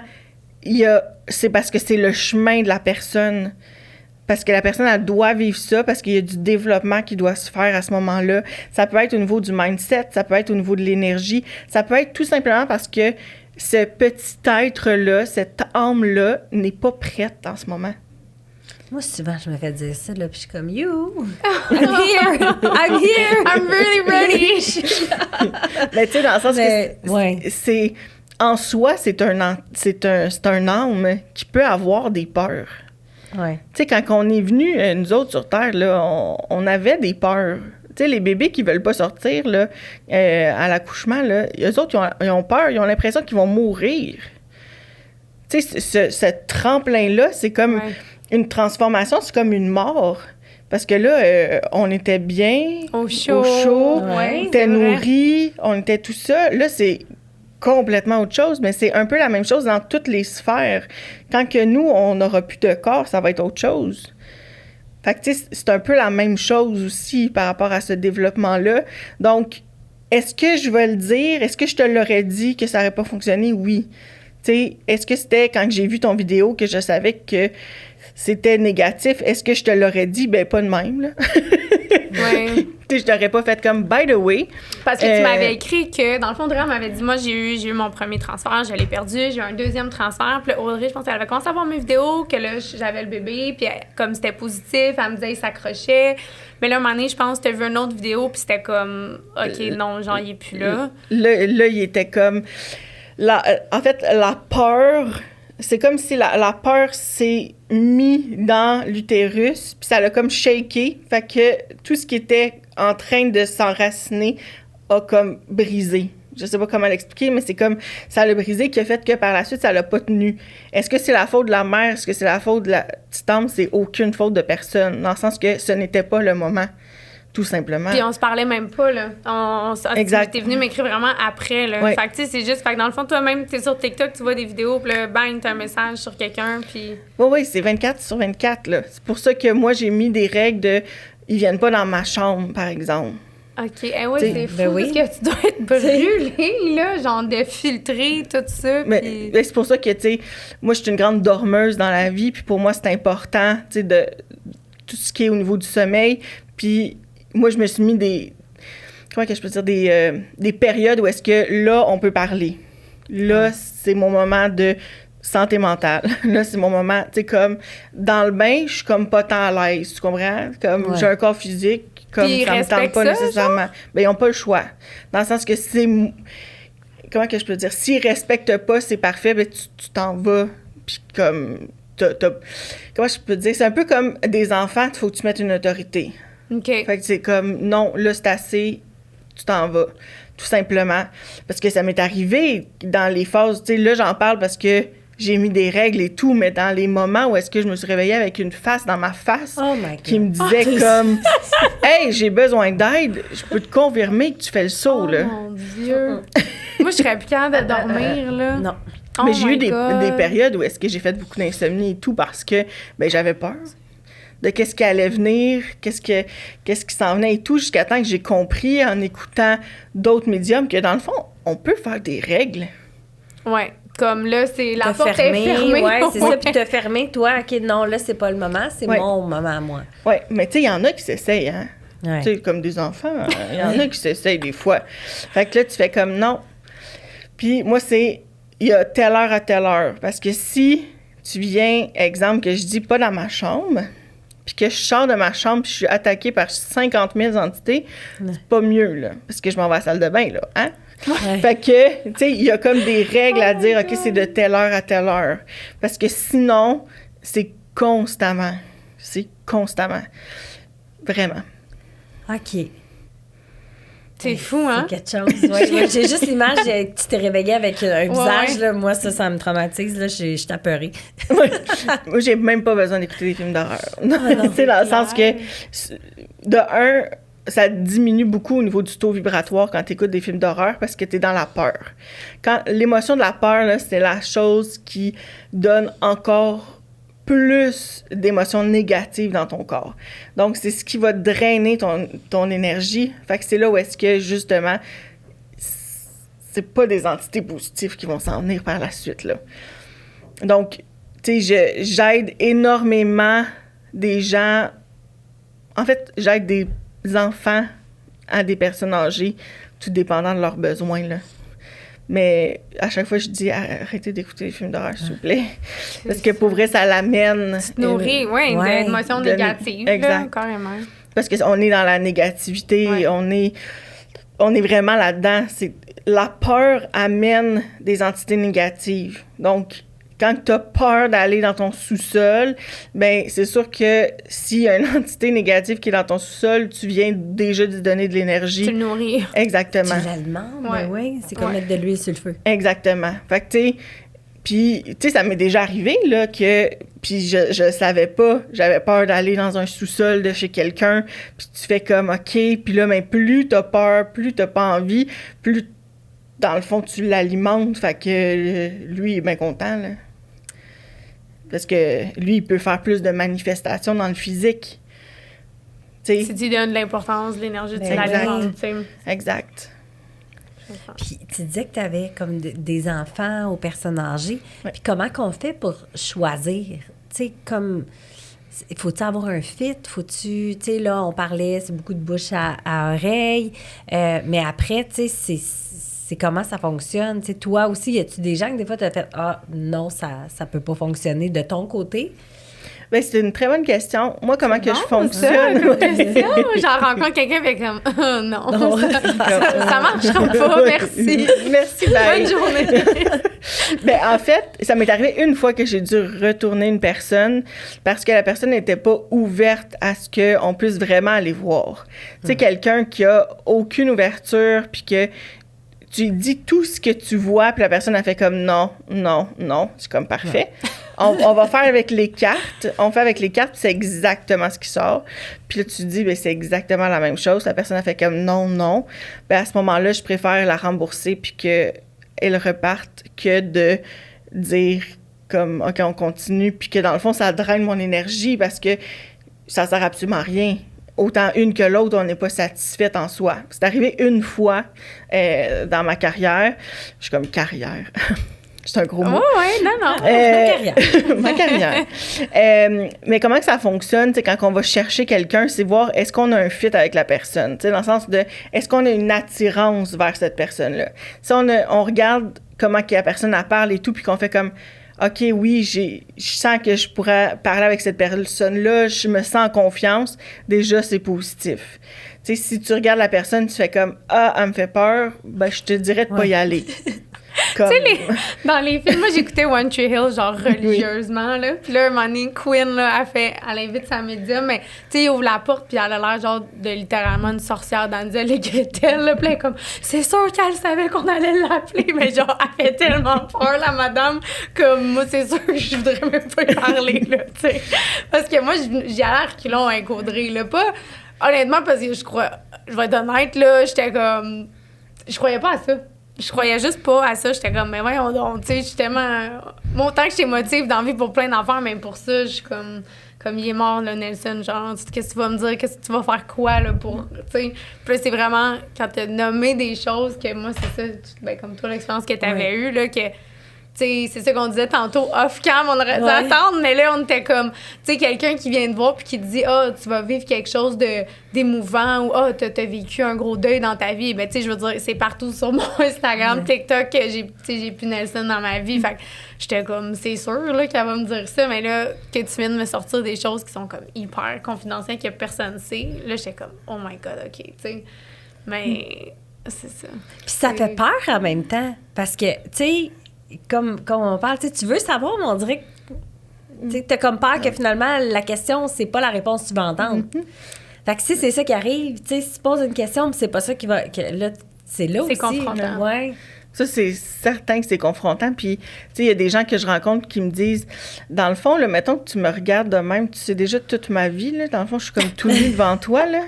c'est parce que c'est le chemin de la personne. Parce que la personne, elle doit vivre ça, parce qu'il y a du développement qui doit se faire à ce moment-là. Ça peut être au niveau du mindset, ça peut être au niveau de l'énergie, ça peut être tout simplement parce que ce petit être-là, cette âme-là, n'est pas prête en ce moment. Moi, souvent, je me fais dire ça, là, puis je suis comme, you, I'm here, I'm here, I'm really ready. Mais tu sais, dans le sens que c'est en soi, c'est un âme qui peut avoir des peurs. Ouais. Tu sais, quand on est venu, nous autres, sur Terre, là, on avait des peurs. Tu sais, les bébés qui veulent pas sortir, là, à l'accouchement, là, eux autres, ils ont peur, ils ont l'impression qu'ils vont mourir. Tu sais, ce tremplin-là, c'est comme une transformation, c'est comme une mort. Parce que là, on était bien, au chaud, on était nourris, on était tout ça. Là, c'est complètement autre chose, mais c'est un peu la même chose dans toutes les sphères. Quand que nous, on n'aura plus de corps, ça va être autre chose. Fait que, tu sais, c'est un peu la même chose aussi par rapport à ce développement-là. Donc, est-ce que je vais le dire? Est-ce que je te l'aurais dit que ça n'aurait pas fonctionné? Oui. Tu sais, est-ce que c'était quand j'ai vu ton vidéo que je savais que c'était négatif? Est-ce que je te l'aurais dit? Ben, pas de même, là. Oui. Tu sais, je t'aurais pas fait comme, by the way. Parce que tu m'avais écrit que, dans le fond, Audrey m'avait dit, moi, j'ai eu mon premier transfert, je l'ai perdu, j'ai eu un deuxième transfert. Puis là, Audrey, je pense qu'elle avait commencé à voir mes vidéos, que là, j'avais le bébé, puis comme c'était positif, elle me disait, il s'accrochait. Mais là, un moment donné, je pense que tu as vu une autre vidéo, puis c'était comme, OK, non, genre, il est plus là. Là, il était comme... en fait, la peur... C'est comme si la peur s'est mis dans l'utérus, puis ça l'a comme shaké. Fait que tout ce qui était en train de s'enraciner a comme brisé. Je sais pas comment l'expliquer, mais c'est comme ça l'a brisé qui a fait que par la suite, ça l'a pas tenu. Est-ce que c'est la faute de la mère? Est-ce que c'est la faute de la petite âme? C'est aucune faute de personne, dans le sens que ce n'était pas le moment. Tout simplement. Puis on se parlait même pas, là. Exact. T'es venu m'écrire vraiment après, là. Oui. Fait que, tu sais, c'est juste... Fait que dans le fond, toi-même, t'es sur TikTok, tu vois des vidéos, puis là, bang, t'as un message sur quelqu'un, puis... Oui, c'est 24/24, là. C'est pour ça que moi, j'ai mis des règles de... Ils viennent pas dans ma chambre, par exemple. OK. Eh oui, c'est fou, parce que tu dois être brûlée, là, genre de filtrer tout ça, mais c'est pour ça que, tu sais, moi, je suis une grande dormeuse dans la vie, puis pour moi, c'est important, tu sais, de tout ce qui est au niveau du sommeil, puis... Moi, je me suis mis comment que je peux dire, des périodes où est-ce que là, on peut parler. Là, c'est mon moment de santé mentale. Là, c'est mon moment, tu sais, comme dans le bain, je suis comme pas tant à l'aise, tu comprends? Comme j'ai un corps physique, comme puis ça me tente pas nécessairement. Ben, ils n'ont pas le choix. Dans le sens que c'est... Comment que je peux dire? S'ils respectent pas, c'est parfait, ben tu t'en vas. Puis comme... Comment je peux dire? C'est un peu comme des enfants, il faut que tu mettes une autorité. OK. Fait que c'est comme, non, là, c'est assez, tu t'en vas, tout simplement. Parce que ça m'est arrivé dans les phases, tu sais, là, j'en parle parce que j'ai mis des règles et tout, mais dans les moments où est-ce que je me suis réveillée avec une face dans ma face qui me disait comme, « Hey, j'ai besoin d'aide, je peux te confirmer que tu fais le saut, là. » Oh, mon Dieu! Moi, je serais plus capable de dormir, là. Non. Mais j'ai eu des périodes où est-ce que j'ai fait beaucoup d'insomnie et tout parce que, ben j'avais peur de qu'est-ce qui allait venir, qu'est-ce qui s'en venait et tout, jusqu'à temps que j'ai compris en écoutant d'autres médiums que, dans le fond, on peut faire des règles. Ouais, comme là, c'est la porte est fermée. Ouais, c'est ça, puis te fermer, toi, OK, non, là, c'est pas le moment, c'est mon moment à moi. Oui, mais tu sais, il y en a qui s'essayent, hein. Ouais. Tu sais, comme des enfants, il y en a qui s'essayent des fois. Fait que là, tu fais comme non. Puis moi, il y a telle heure à telle heure. Parce que si tu viens, exemple, que je dis pas dans ma chambre, puis que je sors de ma chambre puis je suis attaquée par 50 000 entités, c'est pas mieux, là. Parce que je m'en vais à la salle de bain, là, hein? Ouais. Fait que, tu sais, il y a comme des règles à dire, OK, c'est de telle heure à telle heure. Parce que sinon, c'est constamment. C'est constamment. Vraiment. OK. C'est fou, hein? C'est quelque chose. Ouais, j'ai juste l'image que tu t'es réveillée avec un visage. Là, moi, ça me traumatise. Là, je suis apeurée. Moi, j'ai même pas besoin d'écouter des films d'horreur. Tu sais, dans le sens que, de un, ça diminue beaucoup au niveau du taux vibratoire quand tu écoutes des films d'horreur parce que tu es dans la peur. Quand l'émotion de la peur, là, c'est la chose qui donne encore plus d'émotions négatives dans ton corps. Donc, c'est ce qui va drainer ton énergie. Fait que c'est là où est-ce que, justement, c'est pas des entités positives qui vont s'en venir par la suite, là. Donc, tu sais, j'aide énormément des gens... En fait, j'aide des enfants à des personnes âgées, tout dépendant de leurs besoins, là. Mais à chaque fois, je dis arrêtez d'écouter les films d'horreur, s'il vous plaît. Parce que pour vrai, ça l'amène. Tu te nourris, oui, d'émotions négatives, là, carrément. Parce qu'on est dans la négativité, on est vraiment là-dedans. La peur amène des entités négatives. Donc, quand tu as peur d'aller dans ton sous-sol, ben c'est sûr que s'il y a une entité négative qui est dans ton sous-sol, tu viens déjà de donner de l'énergie. Tu le nourris. Exactement. Tu l'alimentes, oui. C'est comme mettre de l'huile sur le feu. Exactement. Fait que, tu sais, puis, tu sais, ça m'est déjà arrivé, là, que... Puis je savais pas, j'avais peur d'aller dans un sous-sol de chez quelqu'un, puis tu fais comme, OK, puis là, mais plus t'as peur, plus t'as pas envie, plus, dans le fond, tu l'alimentes, fait que lui, il est bien content, là. Parce que lui, il peut faire plus de manifestations dans le physique. T'sais. Si tu donnes de l'importance, de l'énergie, tu l'alimentes, tu sais. Exact. Puis tu disais que tu avais comme des enfants aux personnes âgées. Ouais. Puis comment qu'on fait pour choisir? Tu sais, comme... Faut-tu avoir un fit? Faut-tu... Tu sais, là, on parlait, c'est beaucoup de bouche à oreille. Mais après, tu sais, c'est comment ça fonctionne. Tu sais, toi aussi, y a-tu des gens que des fois, tu as fait « Ah, non, ça peut pas fonctionner de ton côté? » Bien, c'est une très bonne question. Moi, comment que je fonctionne? J'en rencontre quelqu'un avec comme non, ça marchera pas, merci. Merci, bye. Bonne journée. Ben, en fait, ça m'est arrivé une fois que j'ai dû retourner une personne parce que la personne n'était pas ouverte à ce qu'on puisse vraiment aller voir. Tu sais, quelqu'un qui a aucune ouverture puis que tu dis tout ce que tu vois, puis la personne a fait comme non. C'est comme parfait. On va faire avec les cartes. On fait avec les cartes, c'est exactement ce qui sort. Puis là, tu dis, ben c'est exactement la même chose. La personne a fait comme non. Ben à ce moment-là, je préfère la rembourser puis qu'elle reparte que de dire comme, OK, on continue, puis que dans le fond, ça draine mon énergie parce que ça sert absolument à rien. Autant une que l'autre, on n'est pas satisfaite en soi. C'est arrivé une fois dans ma carrière. Je suis comme carrière. C'est un gros mot. Oh, oui, non. Ma carrière. Mais comment que ça fonctionne, quand on va chercher quelqu'un, c'est voir est-ce qu'on a un fit avec la personne. Dans le sens de, est-ce qu'on a une attirance vers cette personne-là. Si on regarde comment que la personne elle parle et tout, puis qu'on fait comme, OK, oui, je sens que je pourrais parler avec cette personne-là, je me sens en confiance, déjà, c'est positif. Tu sais, si tu regardes la personne, tu fais comme, ah, elle me fait peur, ben, je te dirais de pas y aller. Tu sais, dans les films, moi, j'écoutais One Tree Hill, genre religieusement, là. Puis là, un moment donné, Queen, là, elle invite sa médium, mais, tu sais, il ouvre la porte, puis elle a l'air, genre, de littéralement une sorcière d'Hansel et Gretel, là. Puis là, comme, c'est sûr qu'elle savait qu'on allait l'appeler, mais genre, elle fait tellement peur, la madame, comme, moi, c'est sûr que je voudrais même pas y parler, là, tu sais. Parce que moi, j'y allais à reculons à Gaudry, là. Pas, honnêtement, parce que je vais être honnête, là, j'étais comme, je croyais pas à ça. Je croyais juste pas à ça. J'étais comme, mais voyons donc, tu sais, je suis tellement... Autant que j'étais motive d'envie pour plein d'affaires, même pour ça, je suis comme il est mort, là, Nelson, genre, qu'est-ce que tu vas me dire? Qu'est-ce que tu vas faire quoi, là, pour, tu sais? Puis là, c'est vraiment, quand t'as nommé des choses que moi, c'est ça, ben, comme toi, l'expérience que t'avais eue, là, que... Tu sais, c'est ça qu'on disait tantôt, off-cam, on aurait dû attendre, mais là, on était comme, tu sais, quelqu'un qui vient te voir puis qui te dit, tu vas vivre quelque chose d'émouvant ou, t'as vécu un gros deuil dans ta vie. Ben, tu sais, je veux dire, c'est partout sur mon Instagram, TikTok, que j'ai plus Nelson dans ma vie. Fait que j'étais comme, c'est sûr, là, qu'elle va me dire ça, mais là, que tu viennes me sortir des choses qui sont comme hyper confidentielles, que personne sait, là, j'étais comme, oh my God, OK, tu sais. Mais c'est ça. Puis ça fait peur en même temps, parce que, tu sais, comme on parle, tu veux savoir, mais on dirait que tu as comme peur que finalement, la question, c'est pas la réponse que tu vas entendre. Fait que si c'est ça qui arrive, tu sais, si tu poses une question, puis c'est pas ça qui va... là, c'est là aussi. C'est confrontant. Ouais. Ça, c'est certain que c'est confrontant. Puis, tu sais, il y a des gens que je rencontre qui me disent, dans le fond, là, mettons que tu me regardes de même, tu sais déjà toute ma vie, là. Dans le fond, je suis comme tout nu devant toi, là.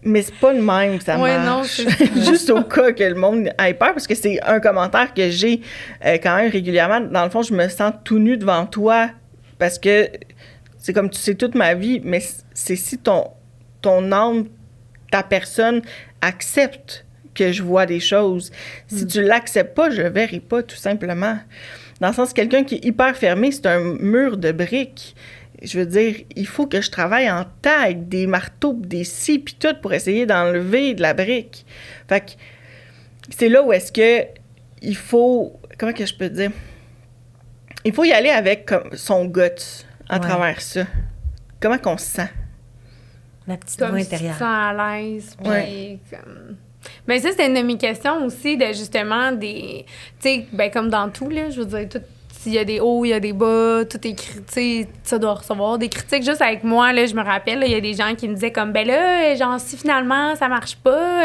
Mais c'est pas le même que ça marche. Non, juste au cas que le monde ait peur, parce que c'est un commentaire que j'ai quand même régulièrement. Dans le fond, je me sens tout nu devant toi parce que c'est comme tu sais toute ma vie, mais c'est si ton âme, ta personne accepte que je vois des choses. Si tu l'acceptes pas, je verrai pas, tout simplement. Dans le sens, quelqu'un qui est hyper fermé, c'est un mur de briques. Je veux dire, il faut que je travaille en temps avec des marteaux, des scies, puis tout, pour essayer d'enlever de la brique. Fait que c'est là où est-ce que il faut... Comment que je peux dire? Il faut y aller avec comme, son guts à travers ça. Comment qu'on se sent? La petite voix intérieure. Comme à l'aise, puis comme... Mais ça, c'était une de mes questions aussi, de justement des... Tu sais, ben comme dans tout, là, je veux dire, tout... S'il y a des hauts, il y a des bas, tout est critique, ça doit recevoir des critiques. Juste avec moi, là, je me rappelle, il y a des gens qui me disaient comme, ben là, genre, si finalement ça marche pas.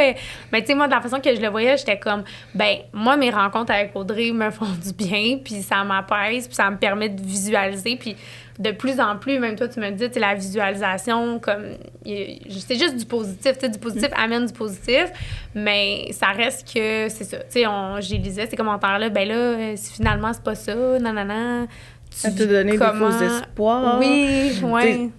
Mais tu sais, moi, de la façon que je le voyais, j'étais comme, ben, moi, mes rencontres avec Audrey me font du bien, puis ça m'apaise, puis ça me permet de visualiser. Puis de plus en plus, même toi, tu me dis, la visualisation, comme, c'est juste du positif. Tu sais, du positif amène du positif, mais ça reste que, c'est ça. Tu sais, j'ai lisé ces commentaires-là, ben là, si finalement c'est pas ça, nanana. Ça te donner des faux espoirs. Oui, oui.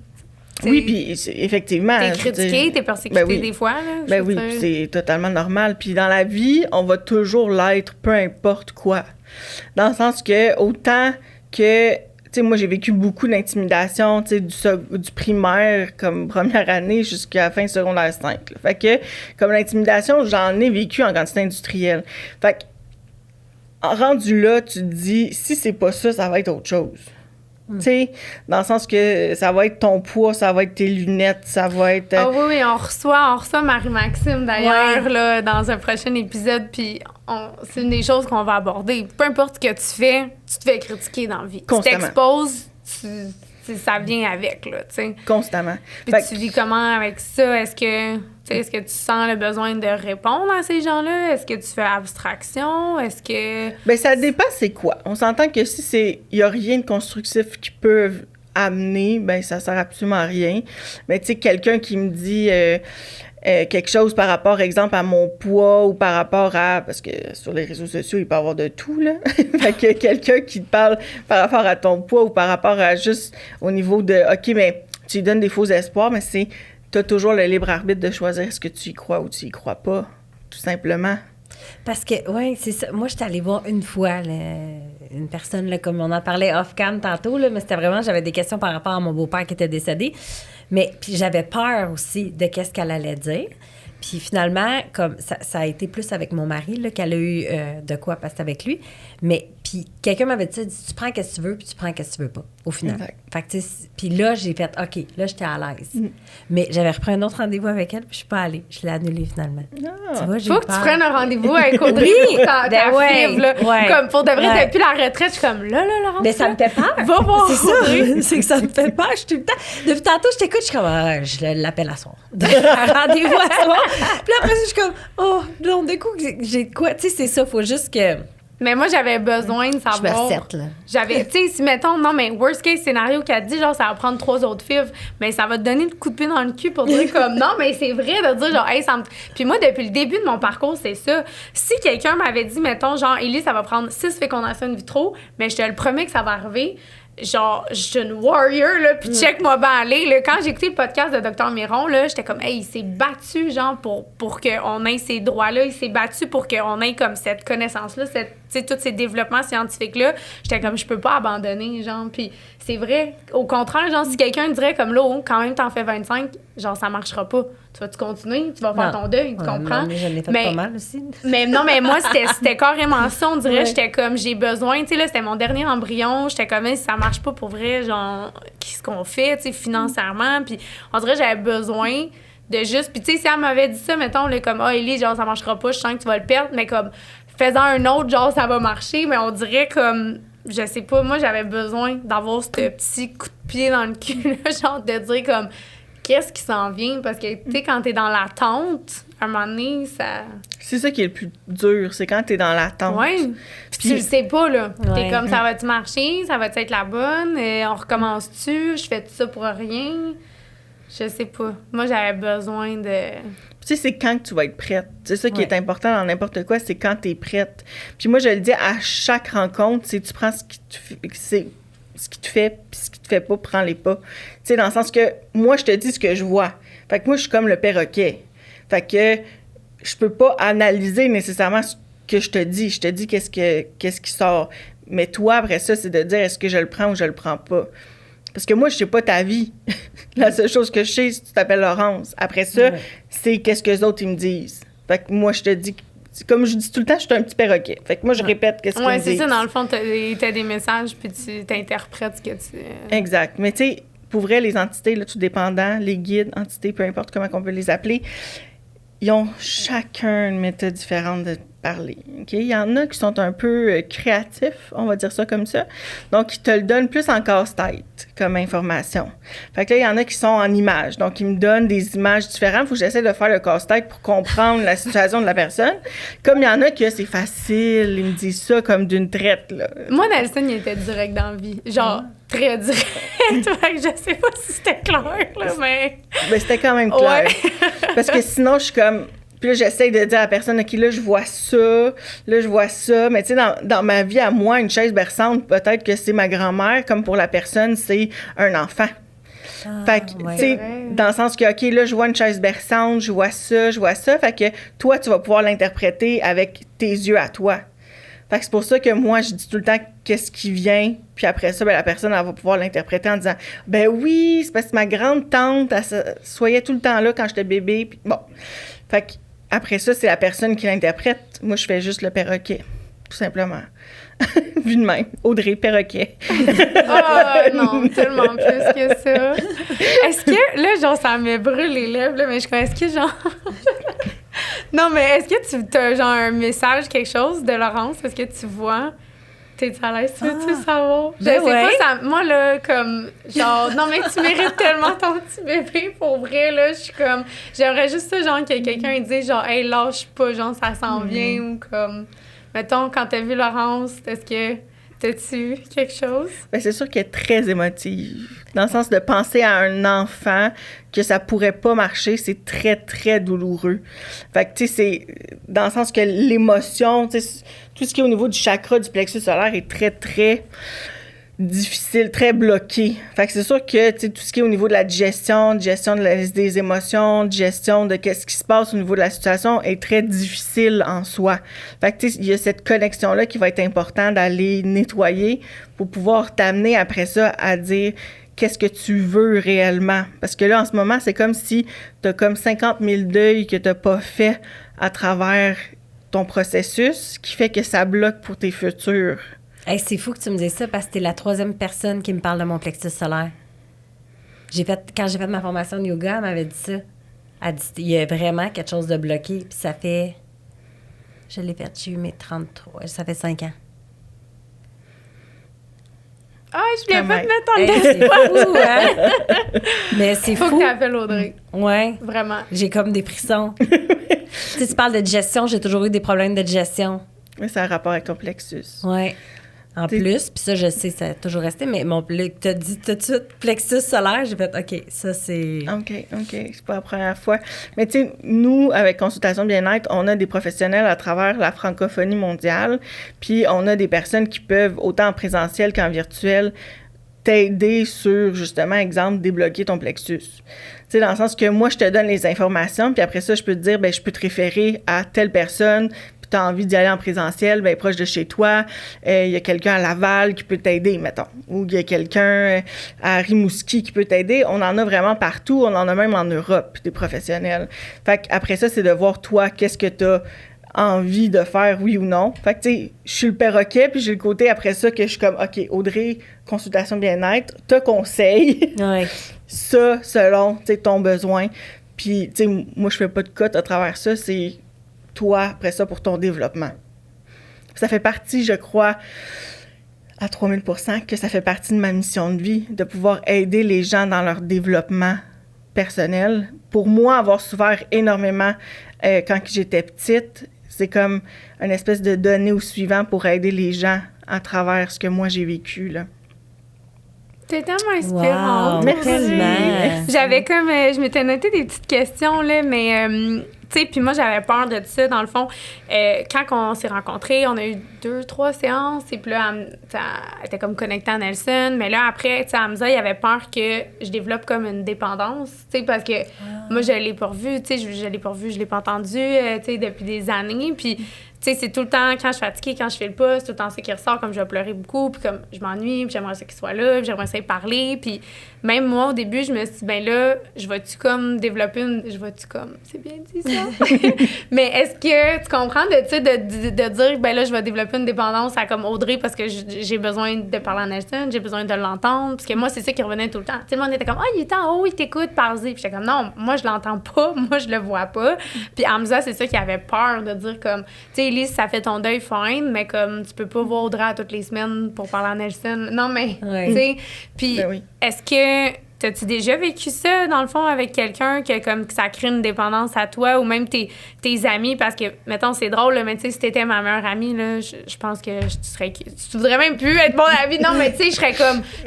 Oui, puis effectivement. T'es critiqué, t'es persécuté des fois. Là, oui, puis c'est totalement normal. Puis dans la vie, on va toujours l'être, peu importe quoi. Dans le sens que, autant que... Tu sais, moi, j'ai vécu beaucoup d'intimidation, tu sais, du primaire comme première année jusqu'à la fin secondaire 5. Là. Fait que, comme l'intimidation, j'en ai vécu en quantité industrielle. Fait que, rendu là, tu te dis, si c'est pas ça, ça va être autre chose. Tu sais, dans le sens que ça va être ton poids, ça va être tes lunettes, ça va être... Ah oui, on reçoit Marie-Maxime, d'ailleurs, là, dans un prochain épisode, puis c'est une des choses qu'on va aborder. Peu importe ce que tu fais, tu te fais critiquer dans la vie. Constamment. Tu t'exposes, ça vient avec, là, tu sais. Constamment. Puis tu vis comment avec ça? Est-ce que tu sens le besoin de répondre à ces gens-là? Est-ce que tu fais abstraction? Est-ce que... Bien, ça dépend c'est quoi. On s'entend que si il y a rien de constructif qui peut amener, ben ça sert absolument à rien. Mais tu sais, quelqu'un qui me dit quelque chose par rapport, exemple, à mon poids ou par rapport à... Parce que sur les réseaux sociaux, il peut y avoir de tout, là. Fait que quelqu'un qui te parle par rapport à ton poids ou par rapport à juste au niveau de... OK, mais tu lui donnes des faux espoirs, mais c'est... Tu as toujours le libre arbitre de choisir est-ce que tu y crois ou tu y crois pas, tout simplement. Parce que, oui, c'est ça. Moi, j'étais allée voir une fois une personne, là, comme on en parlait off-cam tantôt, là, mais c'était vraiment, j'avais des questions par rapport à mon beau-père qui était décédé. Mais puis j'avais peur aussi de qu'est-ce qu'elle allait dire. Puis finalement, comme ça a été plus avec mon mari là, qu'elle a eu de quoi passer avec lui. Mais puis quelqu'un m'avait dit, tu prends ce que tu veux, puis tu prends ce que tu veux pas, au final. Exact. Fait que puis là, j'ai fait, OK, là, j'étais à l'aise. Mais j'avais repris un autre rendez-vous avec elle, puis je suis pas allée. Je l'ai annulé finalement. Ah. Tu vois, faut que tu prennes un rendez-vous avec Audrey, ta fibre, là. Comme pour de vrai, depuis la retraite, je suis comme là, Laurence. Mais ça me fait peur. Va voir. C'est ça. C'est que ça me fait peur. Je suis tout le temps. Depuis tantôt, je t'écoute, je suis comme, je l'appelle à soir. Un rendez-vous à soir. Puis après, je suis comme, oh, non, du coup, j'ai quoi? Tu sais, c'est ça, faut juste que. Mais moi, j'avais besoin de savoir. Je me recette, là. J'avais, tu sais, si mettons, non, mais worst case scénario qu'elle dit, genre, ça va prendre 3 autres fibres, mais ça va te donner le coup de pied dans le cul pour dire comme, non, mais c'est vrai de dire, genre, hey, ça me. Puis moi, depuis le début de mon parcours, c'est ça. Si quelqu'un m'avait dit, mettons, genre, Élie, ça va prendre 6 fécondations in vitro, mais je te le promets que ça va arriver. Genre, je suis une warrior, là, puis check-moi bien aller. Là. Quand j'ai écouté le podcast de Dr. Miron, là, j'étais comme, hey, il s'est battu, genre, pour qu'on ait ces droits-là. Il s'est battu pour qu'on ait, comme, cette connaissance-là, tu sais, tous ces développements scientifiques-là. J'étais comme, je peux pas abandonner, genre. Puis c'est vrai, au contraire, genre, si quelqu'un dirait, comme, là, oh, quand même, t'en fais 25, genre, ça marchera pas. Tu vas-tu continuer? Tu vas faire ton deuil, tu comprends? Non, mais je l'ai fait pas mal aussi. Mais non, mais moi, c'était carrément ça. On dirait, j'étais comme, j'ai besoin, tu sais, là, c'était mon dernier embryon. J'étais comme, si ça marche pas pour vrai, genre, qu'est-ce qu'on fait, tu sais, financièrement? Puis on dirait, j'avais besoin de juste. Puis, tu sais, si elle m'avait dit ça, mettons, là, comme, Élie, genre, ça marchera pas, je sens que tu vas le perdre, mais comme, faisant un autre, genre, ça va marcher. Mais on dirait comme, je sais pas, moi, j'avais besoin d'avoir ce petit coup de pied dans le cul, là, genre, de dire comme, qu'est-ce qui s'en vient? Parce que, tu sais, quand t'es dans l'attente, à un moment donné, ça... C'est ça qui est le plus dur, c'est quand t'es dans l'attente. Oui. Puis tu le sais pas, là. T'es comme, ça va-tu marcher? Ça va-tu être la bonne? On recommence-tu? Je fais tout ça pour rien? Je sais pas. Moi, j'avais besoin de... Tu sais, c'est quand que tu vas être prête. C'est ça qui est important dans n'importe quoi, c'est quand tu es prête. Puis moi, je le dis à chaque rencontre, c'est tu prends ce qui te fait, puis ce qui te fait pas, prends-les pas. Tu sais, dans le sens que moi, je te dis ce que je vois. Fait que moi, je suis comme le perroquet. Fait que je peux pas analyser nécessairement ce que je te dis. Je te dis qu'est-ce qui sort. Mais toi, après ça, c'est de dire est-ce que je le prends ou je le prends pas. Parce que moi, je sais pas ta vie. La seule chose que je sais, c'est que tu t'appelles Laurence. Après ça, c'est qu'est-ce que les autres, ils me disent. Fait que moi, je te dis... Comme je dis tout le temps, je suis un petit perroquet. Fait que moi, je répète qu'est-ce qu'ils me disent. Ouais, c'est ça. Dans le fond, t'as des messages, puis tu t'interprètes ce que tu... Exact. Mais tu sais, pour vrai, les entités, là, tout dépendant, les guides, entités, peu importe comment on peut les appeler, ils ont chacun une méthode différente de parler. Okay? Il y en a qui sont un peu créatifs, on va dire ça comme ça. Donc, ils te le donnent plus en casse-tête comme information. Fait que là, il y en a qui sont en images. Donc, ils me donnent des images différentes. Il faut que j'essaie de faire le casse-tête pour comprendre la situation de la personne. Comme il y en a que c'est facile, ils me disent ça comme d'une traite. Là. Moi, Nelson, il était direct dans la vie. Genre, très direct. Fait que je sais pas si c'était clair, là, mais... Ben, c'était quand même clair. Ouais. Parce que sinon, je suis comme... Puis là, j'essaie de dire à la personne, OK, là, je vois ça, mais tu sais, dans ma vie, à moi, une chaise berçante, peut-être que c'est ma grand-mère, comme pour la personne, c'est un enfant. Fait que, tu sais, dans le sens que, OK, là, je vois une chaise berçante, je vois ça, fait que toi, tu vas pouvoir l'interpréter avec tes yeux à toi. Fait que c'est pour ça que moi, je dis tout le temps qu'est-ce qui vient, puis après ça, ben, la personne, elle va pouvoir l'interpréter en disant, ben oui, c'est parce que ma grande-tante, elle soyait tout le temps là quand j'étais bébé, puis bon. Fait que après ça, c'est la personne qui l'interprète. Moi, je fais juste le perroquet, tout simplement. Vu de même. Audrey, perroquet. Non, tellement plus que ça. Est-ce que, là, genre, ça me brûle les lèvres, là, mais je connais, est-ce que, genre... Non, mais est-ce que tu as, genre, un message, quelque chose de Laurence? Est-ce que tu vois... T'es-tu à l'aise? Tu veux savoir? Je sais pas, ça, moi, là, comme, genre, non, mais tu mérites tellement ton petit bébé, pour vrai, là, je suis comme, j'aimerais juste ça, genre, que quelqu'un dise, genre, hey, lâche pas, genre, ça s'en vient, ou comme, mettons, quand t'as vu Laurence, est-ce que t'as-tu quelque chose? Bien, c'est sûr qu'elle est très émotive. Dans le sens de penser à un enfant que ça pourrait pas marcher, c'est très, très douloureux. Fait que, tu sais, c'est dans le sens que l'émotion, tu sais, tout ce qui est au niveau du chakra du plexus solaire est très, très difficile, très bloqué. Fait que c'est sûr que, tu sais, tout ce qui est au niveau de la digestion des émotions, digestion de qu'est-ce qui se passe au niveau de la situation est très difficile en soi. Fait que, tu sais, il y a cette connexion-là qui va être important d'aller nettoyer pour pouvoir t'amener après ça à dire qu'est-ce que tu veux réellement. Parce que là, en ce moment, c'est comme si tu as comme 50 000 deuils que tu n'as pas fait à travers ton processus, qui fait que ça bloque pour tes futurs. Hey, c'est fou que tu me dises ça parce que t'es la 3e personne qui me parle de mon plexus solaire. Quand j'ai fait ma formation de yoga, elle m'avait dit ça. Elle dit il y a vraiment quelque chose de bloqué. Puis ça fait... Je l'ai fait, j'ai eu mes 33. Ça fait 5 ans. Ah, je voulais pas te mettre en dedans. C'est fou, hein? Mais c'est fou. Faut que t'appelles Audrey. Ouais. Vraiment. J'ai comme des frissons. Tu sais, tu parles de digestion, j'ai toujours eu des problèmes de digestion. Mais ça a rapport avec ton plexus. Ouais. En plus, puis ça, je sais, ça a toujours resté, mais t'as dit tout de suite plexus solaire, j'ai fait, OK, ça, c'est... OK, c'est pas la première fois. Mais tu sais, nous, avec Consultation Bien-être, on a des professionnels à travers la francophonie mondiale, puis on a des personnes qui peuvent, autant en présentiel qu'en virtuel, t'aider sur, justement, exemple, débloquer ton plexus. Tu sais, dans le sens que moi, je te donne les informations, puis après ça, je peux te dire, ben je peux te référer à telle personne, puis tu as envie d'y aller en présentiel, ben proche de chez toi, il y a quelqu'un à Laval qui peut t'aider, mettons, ou il y a quelqu'un à Rimouski qui peut t'aider. On en a vraiment partout, on en a même en Europe, des professionnels. Fait qu'après ça, c'est de voir, toi, qu'est-ce que tu as envie de faire, oui ou non. Fait que, tu sais, je suis le perroquet, puis j'ai le côté après ça que je suis comme, OK, Audrey, Consultation Bien-être, te conseille ça selon, tu sais, ton besoin. Puis, tu sais, moi, je fais pas de cut à travers ça, c'est toi, après ça, pour ton développement. Ça fait partie, je crois, à 3000%, que ça fait partie de ma mission de vie, de pouvoir aider les gens dans leur développement personnel. Pour moi, avoir souffert énormément quand j'étais petite, c'est comme une espèce de donner au suivant pour aider les gens à travers ce que moi j'ai vécu, là. T'es tellement inspirante. Wow, tellement. J'avais comme... je m'étais noté des petites questions, là, mais... tu sais, puis moi, j'avais peur de ça, dans le fond. Quand on s'est rencontrés, on a eu 2-3 séances, et puis là, elle était comme connectée à Nelson. Mais là, après, tu sais, Hamza, il avait peur que je développe comme une dépendance, tu sais, parce que moi, je l'ai pas revu, tu sais, je l'ai pas revu, je l'ai pas entendu, tu sais, depuis des années. Puis, tu sais, c'est tout le temps, quand je suis fatiguée, quand je fais le pas, c'est tout le temps ça qui ressort, comme je vais pleurer beaucoup, puis comme je m'ennuie, puis j'aimerais ça qu'il soit là, puis j'aimerais ça y parler. Puis même moi, au début, je me suis dit, ben là, je vais-tu comme développer une... Je vais-tu comme... C'est bien dit, ça? Mais est-ce que tu comprends de dire, ben là, je vais développer une dépendance à comme Audrey parce que j'ai besoin de parler à Nelson, j'ai besoin de l'entendre. Parce que moi, c'est ça qui revenait tout le temps. Tu sais, le monde était comme, il est en haut, il t'écoute, parle-y. Puis j'étais comme, non, moi, je l'entends pas, moi, je le vois pas. Puis Hamza, c'est ça qui avait peur de dire comme, tu sais, Elise, ça fait ton deuil, fine, mais comme, tu peux pas voir Audrey toutes les semaines pour parler à Nelson. Non, mais, tu sais, puis est-ce que t'as-tu déjà vécu ça, dans le fond, avec quelqu'un que ça crée une dépendance à toi ou même tes amis? Parce que, mettons, c'est drôle, là, mais tu sais, si t'étais ma meilleure amie, là, je pense que tu voudrais même plus être mon amie. Non, mais tu sais, je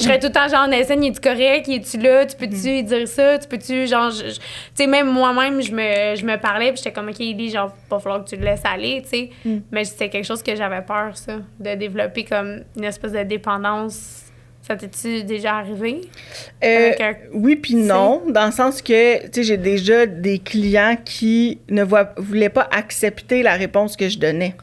serais tout le temps genre, Nelson, es-tu correct? Es-tu là? Tu peux-tu lui dire ça? Tu peux-tu, genre, tu sais, même moi-même, je me parlais, puis j'étais comme, OK, Ellie, genre, pas falloir que tu le laisses aller, tu sais. Mais c'était quelque chose que j'avais peur, ça, de développer comme une espèce de dépendance. Ça t'es-tu déjà arrivé? Oui puis non, dans le sens que, tu sais, j'ai déjà des clients qui ne voulaient pas accepter la réponse que je donnais.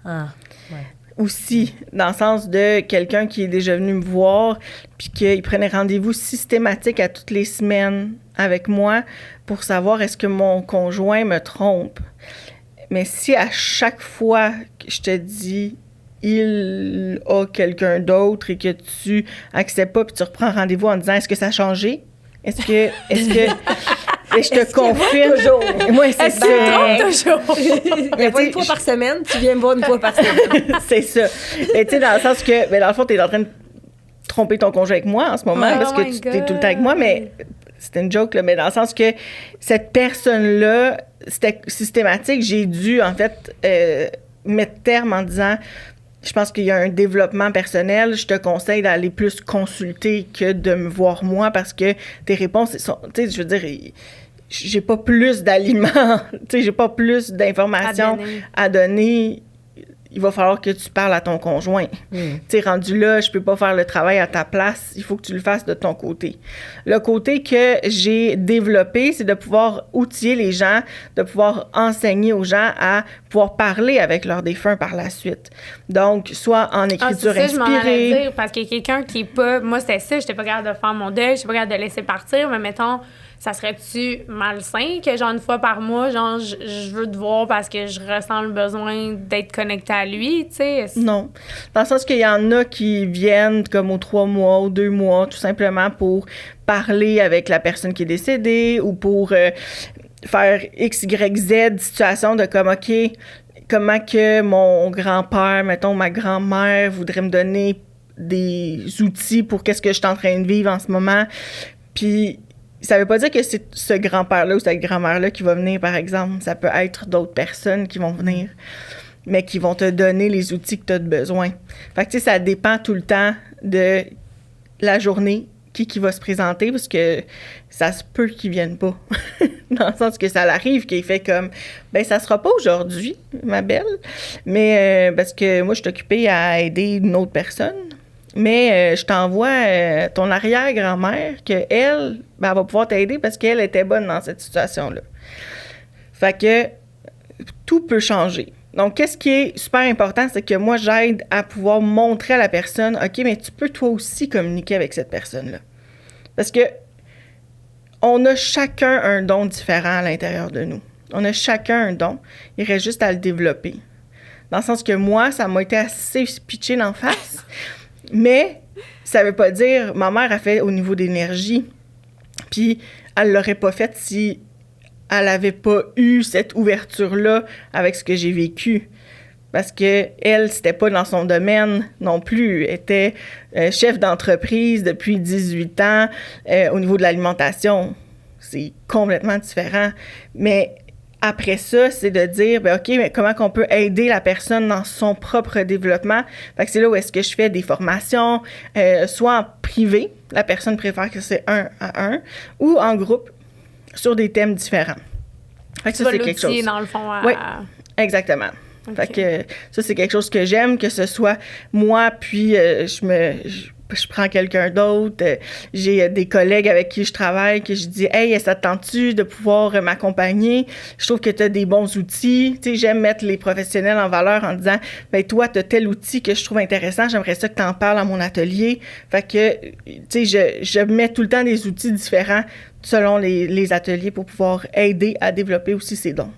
Ah, ouais. Aussi, dans le sens de quelqu'un qui est déjà venu me voir puis qu'il prenait rendez-vous systématique à toutes les semaines avec moi pour savoir est-ce que mon conjoint me trompe. Mais si à chaque fois que je te dis il a quelqu'un d'autre et que tu acceptes pas puis tu reprends rendez-vous en disant est-ce que ça a changé? Est-ce que et je te confirme toujours. Moi c'est ça. Toujours. Mais pas une fois par semaine, tu viens me voir une fois par semaine. C'est ça. Et tu sais, dans le sens que dans le fond tu es en train de tromper ton conjoint avec moi en ce moment parce que tu es tout le temps avec moi, mais c'était une joke là, mais dans le sens que cette personne là, c'était systématique, j'ai dû en fait mettre terme en disant je pense qu'il y a un développement personnel. Je te conseille d'aller plus consulter que de me voir moi parce que tes réponses sont... Tu sais, je veux dire, j'ai pas plus d'aliments, tu sais, j'ai pas plus d'informations à donner. Il va falloir que tu parles à ton conjoint. Tu sais, rendu là, je peux pas faire le travail à ta place. Il faut que tu le fasses de ton côté. Le côté que j'ai développé, c'est de pouvoir outiller les gens, de pouvoir enseigner aux gens à pouvoir parler avec leurs défunts par la suite. Donc, soit en écriture inspirée. Je m'en allais dire, parce qu'il y a quelqu'un qui est pas... Moi, c'était ça, j'étais pas capable de faire mon deuil, j'étais pas capable de laisser partir, mais mettons... Ça serait-tu malsain que, genre, une fois par mois, genre, je veux te voir parce que je ressens le besoin d'être connectée à lui, tu sais? Non. Dans le sens qu'il y en a qui viennent comme aux 3 mois, aux 2 mois, tout simplement pour parler avec la personne qui est décédée ou pour faire X, Y, Z situation de comme, OK, comment que mon grand-père, mettons, ma grand-mère voudrait me donner des outils pour qu'est-ce que je suis en train de vivre en ce moment. Puis... Ça veut pas dire que c'est ce grand-père-là ou cette grand-mère-là qui va venir, par exemple. Ça peut être d'autres personnes qui vont venir, mais qui vont te donner les outils que tu as besoin. Fait que, tu sais, ça dépend tout le temps de la journée, qui va se présenter, parce que ça se peut qu'ils viennent pas. Dans le sens que ça l'arrive, qu'il fait comme, ben ça sera pas aujourd'hui, ma belle, mais parce que moi, je suis occupée à aider une autre personne. Mais je t'envoie ton arrière-grand-mère qu'elle, elle va pouvoir t'aider parce qu'elle était bonne dans cette situation-là. Fait que tout peut changer. Donc, qu'est-ce qui est super important, c'est que moi, j'aide à pouvoir montrer à la personne, OK, mais tu peux toi aussi communiquer avec cette personne-là. Parce que on a chacun un don différent à l'intérieur de nous. On a chacun un don. Il reste juste à le développer. Dans le sens que moi, ça m'a été assez pitché d'en face. Mais ça veut pas dire... Ma mère a fait au niveau d'énergie, puis elle l'aurait pas fait si elle avait pas eu cette ouverture-là avec ce que j'ai vécu. Parce que elle, c'était pas dans son domaine non plus. Elle était chef d'entreprise depuis 18 ans au niveau de l'alimentation. C'est complètement différent. Mais après ça, c'est de dire, ben OK, mais comment qu'on peut aider la personne dans son propre développement? Fait que c'est là où est-ce que je fais des formations, soit en privé, la personne préfère que c'est 1 à 1, ou en groupe, sur des thèmes différents. Fait que ça, c'est quelque chose. Dans le fond, Oui, exactement. Okay. Fait que ça, c'est quelque chose que j'aime, que ce soit moi, puis je prends quelqu'un d'autre. J'ai des collègues avec qui je travaille que je dis « Hey, ça te tente-tu de pouvoir m'accompagner? Je trouve que tu as des bons outils. » Tu sais, j'aime mettre les professionnels en valeur en disant « Ben toi, tu as tel outil que je trouve intéressant. J'aimerais ça que tu en parles à mon atelier. » Fait que, tu sais, je mets tout le temps des outils différents selon les ateliers pour pouvoir aider à développer aussi ses dons.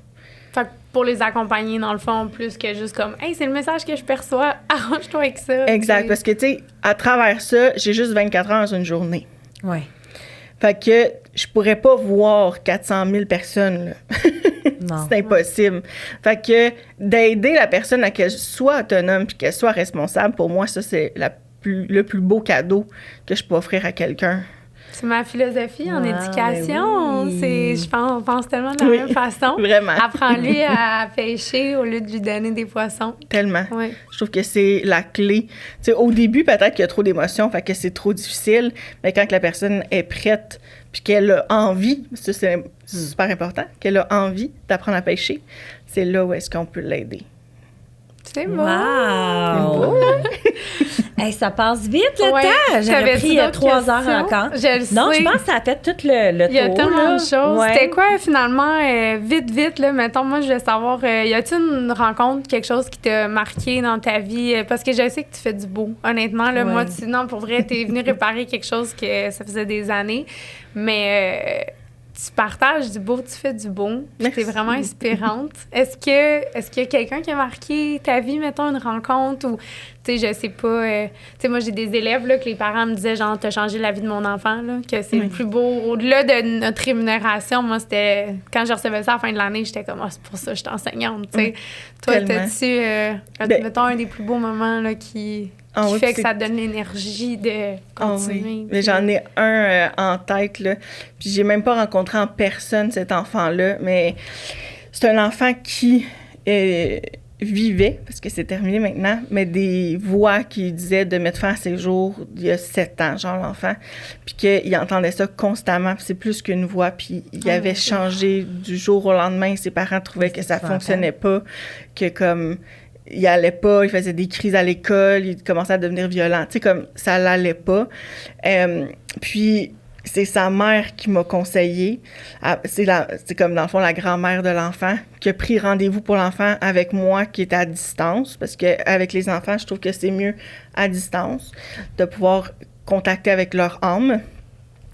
Fait que pour les accompagner, dans le fond, plus que juste comme « Hey, c'est le message que je perçois, arrange-toi avec ça. » Exact, parce que, tu sais, à travers ça, j'ai juste 24 heures dans une journée. Oui. Fait que je pourrais pas voir 400 000 personnes, là. Non. C'est impossible. Fait que d'aider la personne à qu'elle soit autonome puis qu'elle soit responsable, pour moi, ça, c'est le plus beau cadeau que je peux offrir à quelqu'un. C'est ma philosophie en éducation. Oui. Je pense tellement de la même façon. Vraiment. Apprends-lui à pêcher au lieu de lui donner des poissons. Tellement. Oui. Je trouve que c'est la clé. T'sais, au début, peut-être qu'il y a trop d'émotions, fait que c'est trop difficile, mais quand la personne est prête puis qu'elle a envie, ça c'est super important, qu'elle a envie d'apprendre à pêcher, c'est là où est-ce qu'on peut l'aider. C'est beau! Wow! Hey, ça passe vite, le temps! J'avais pris 3 heures encore. Je le sais. Non, je pense que ça a fait tout le tour. Il y a tellement de choses. Ouais. C'était quoi, finalement, vite, là, mettons, moi, je voulais savoir, y a-t-il une rencontre, quelque chose qui t'a marqué dans ta vie? Parce que je sais que tu fais du beau, honnêtement. Là, moi, non, pour vrai, t'es venue réparer quelque chose que ça faisait des années. Mais... tu partages du beau, tu fais du beau. Tu es vraiment inspirante. Est-ce qu'il y a quelqu'un qui a marqué ta vie, mettons, une rencontre ou, tu sais, je sais pas, tu sais, moi, j'ai des élèves, là, que les parents me disaient, genre, t'as changé la vie de mon enfant, là, que c'est le plus beau. Au-delà de notre rémunération, moi, c'était, quand je recevais ça à la fin de l'année, j'étais comme, c'est pour ça que je suis enseignante, tu sais. Toi, t'as-tu, mettons, un des plus beaux moments, là, qui fait que ça te donne l'énergie de continuer. Oui. Mais j'en ai un en tête, là. Puis j'ai même pas rencontré en personne cet enfant-là, mais c'est un enfant qui vivait, parce que c'est terminé maintenant, mais des voix qui disaient de mettre fin à ses jours il y a 7 ans, genre l'enfant, puis qu'il entendait ça constamment, puis c'est plus qu'une voix, puis il avait changé du jour au lendemain. Ses parents trouvaient que ça fonctionnait pas, que comme... il allait pas, il faisait des crises à l'école, il commençait à devenir violent. Tu sais, comme ça l'allait pas. Puis, c'est sa mère qui m'a conseillé. C'est comme, dans le fond, la grand-mère de l'enfant qui a pris rendez-vous pour l'enfant avec moi qui était à distance. Parce qu'avec les enfants, je trouve que c'est mieux à distance de pouvoir contacter avec leur âme.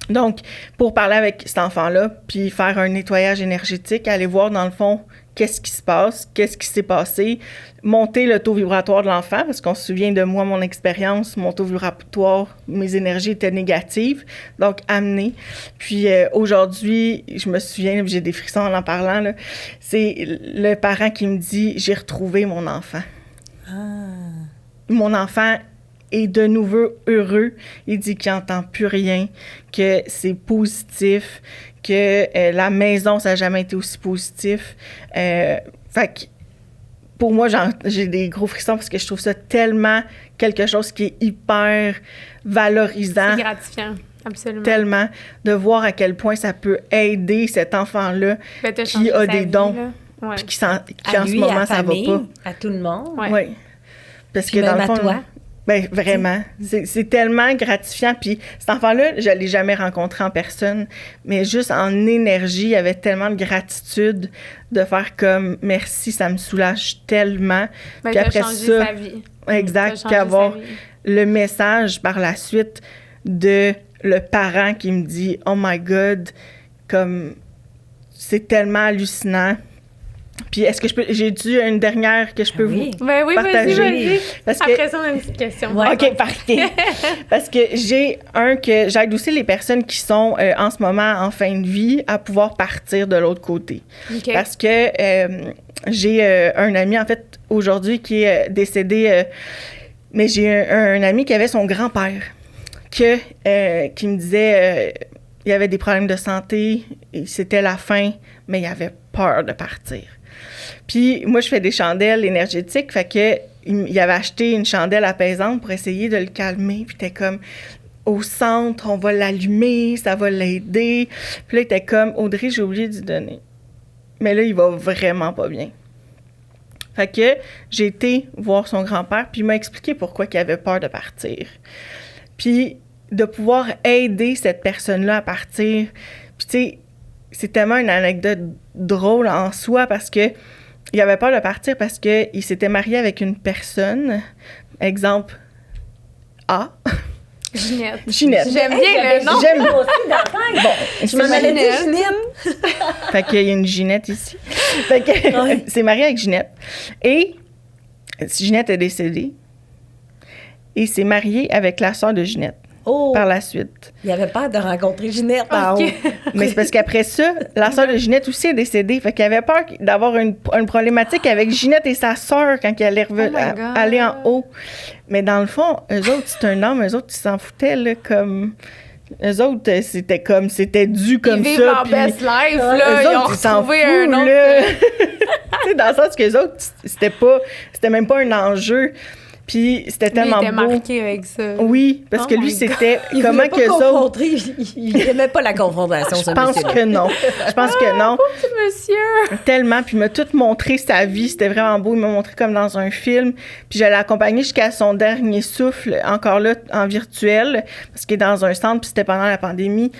Donc, pour parler avec cet enfant-là, puis faire un nettoyage énergétique, aller voir, dans le fond, qu'est-ce qui se passe, qu'est-ce qui s'est passé, monter le taux vibratoire de l'enfant, parce qu'on se souvient de moi, mon expérience, mon taux vibratoire, mes énergies étaient négatives, donc amener. Puis aujourd'hui, je me souviens, j'ai des frissons en parlant, là, c'est le parent qui me dit « J'ai retrouvé mon enfant. » Mon enfant est de nouveau heureux. Il dit qu'il n'entend plus rien, que c'est positif, que la maison, ça n'a jamais été aussi positif. Fait que pour moi, j'ai des gros frissons parce que je trouve ça tellement quelque chose qui est hyper valorisant. C'est gratifiant, absolument. Tellement, de voir à quel point ça peut aider cet enfant-là qui a des dons, puis qui en ce moment, ça va pas. À tout le monde. Oui. Parce puis que dans le fond... toi. Ben vraiment, c'est tellement gratifiant. Puis cet enfant-là, je l'ai jamais rencontré en personne, mais juste en énergie, il y avait tellement de gratitude de faire comme merci, ça me soulage tellement. Ben, puis après ça, sa vie. Exact, puis avoir le message par la suite de le parent qui me dit oh my God, comme c'est tellement hallucinant. Puis est-ce que j'ai-tu une dernière que je peux vous partager? Vas-y. Après ça, on a une petite question. Ouais, OK, parfait. Parce que j'ai que j'aide aussi les personnes qui sont en ce moment en fin de vie à pouvoir partir de l'autre côté. Okay. Parce que j'ai un ami, en fait, aujourd'hui qui est décédé, mais j'ai un ami qui avait son grand-père qui me disait... il y avait des problèmes de santé, et c'était la fin, mais il avait peur de partir. Puis moi, je fais des chandelles énergétiques, fait que il avait acheté une chandelle apaisante pour essayer de le calmer, puis t'es comme au centre, on va l'allumer, ça va l'aider. Puis là, il était comme Audrey, j'ai oublié d'y donner. Mais là, il va vraiment pas bien. Fait que j'ai été voir son grand-père, puis il m'a expliqué pourquoi il avait peur de partir. Puis de pouvoir aider cette personne-là à partir. Puis tu sais, c'est tellement une anecdote drôle en soi parce que il avait peur de partir parce qu'il s'était marié avec une personne, exemple A. Ginette. Ginette. J'aime bien le nom. J'aime aussi d'entendre. Bon, Je m'en allais dire Ginette. Fait qu'il y a une Ginette ici. Fait que c'est marié avec Ginette. Et Ginette est décédée. Et s'est marié avec la sœur de Ginette par la suite. Il avait peur de rencontrer Ginette en haut. Mais c'est parce qu'après ça, la sœur de Ginette aussi est décédée. Fait qu'il avait peur d'avoir une problématique avec Ginette et sa sœur quand elle allait aller en haut. Mais dans le fond, eux autres, c'est un homme, eux autres, ils s'en foutaient, là, comme... Eux autres, c'était dû comme ils ça. Ils vivent leur best life, là. Eux Ils ont autres, ils s'en retrouvé foutent, un autre... là. Tu sais, dans le sens que les autres, c'était même pas un enjeu. Puis c'était tellement beau. Il était beau. marqué avec ça. Oui, parce que lui, c'était comment que autres... Il n'aimait pas la confrontation, Je pense que non. Je pense que non. Petit monsieur! Tellement. Puis il m'a tout montré sa vie. C'était vraiment beau. Il m'a montré comme dans un film. Puis je l'ai accompagné jusqu'à son dernier souffle, encore là, en virtuel, parce qu'il est dans un centre, puis c'était pendant la pandémie.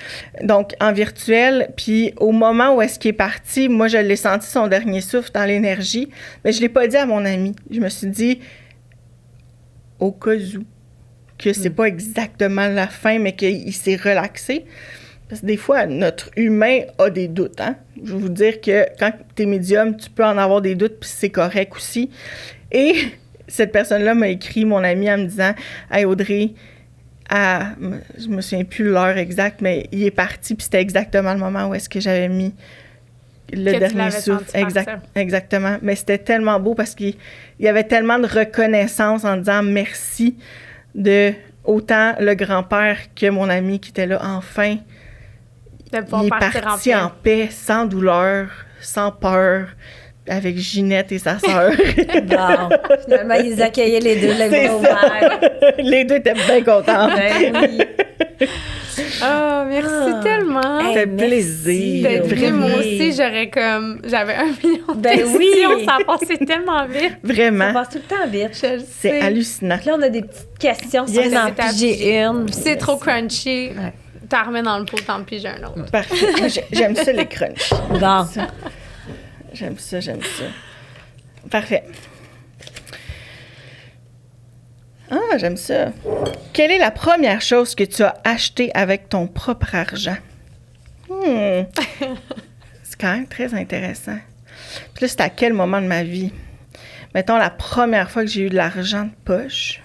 Donc, en virtuel. Puis au moment où est-ce qu'il est parti, moi, je l'ai senti son dernier souffle dans l'énergie. Mais je l'ai pas dit à mon ami. Je me suis dit... au cas où, que c'est pas exactement la fin, mais qu'il s'est relaxé. Parce que des fois, notre humain a des doutes, hein? Je veux vous dire que quand t'es médium, tu peux en avoir des doutes, puis c'est correct aussi. Et cette personne-là m'a écrit, mon ami, en me disant « Hey Audrey, je me souviens plus l'heure exacte, mais il est parti, puis c'était exactement le moment où est-ce que j'avais mis le dernier souffle. Exactement. Mais c'était tellement beau parce qu'il y avait tellement de reconnaissance en disant merci de autant le grand-père que mon ami qui était là enfin. Il est parti en paix, sans douleur, sans peur, avec Ginette et sa sœur. Bon, finalement, ils accueillaient les deux, les bras ouverts. Les deux étaient bien contents. Ben oui. Oh, merci tellement. Ça fait plaisir. Moi aussi, j'avais 1 million de questions. Oui. Ça a passé tellement vite. Vraiment. Ça passe tout le temps vite. C'est hallucinant. Puis là, on a des petites questions. Yes. En piger une. C'est trop crunchy. Ouais. T'en remets dans le pot, t'en piges un autre. Parfait. J'aime ça, les crunchs. Bon. J'aime ça. Parfait. Ah, j'aime ça. Quelle est la première chose que tu as achetée avec ton propre argent? C'est quand même très intéressant. Puis là, c'est à quel moment de ma vie? Mettons, la première fois que j'ai eu de l'argent de poche,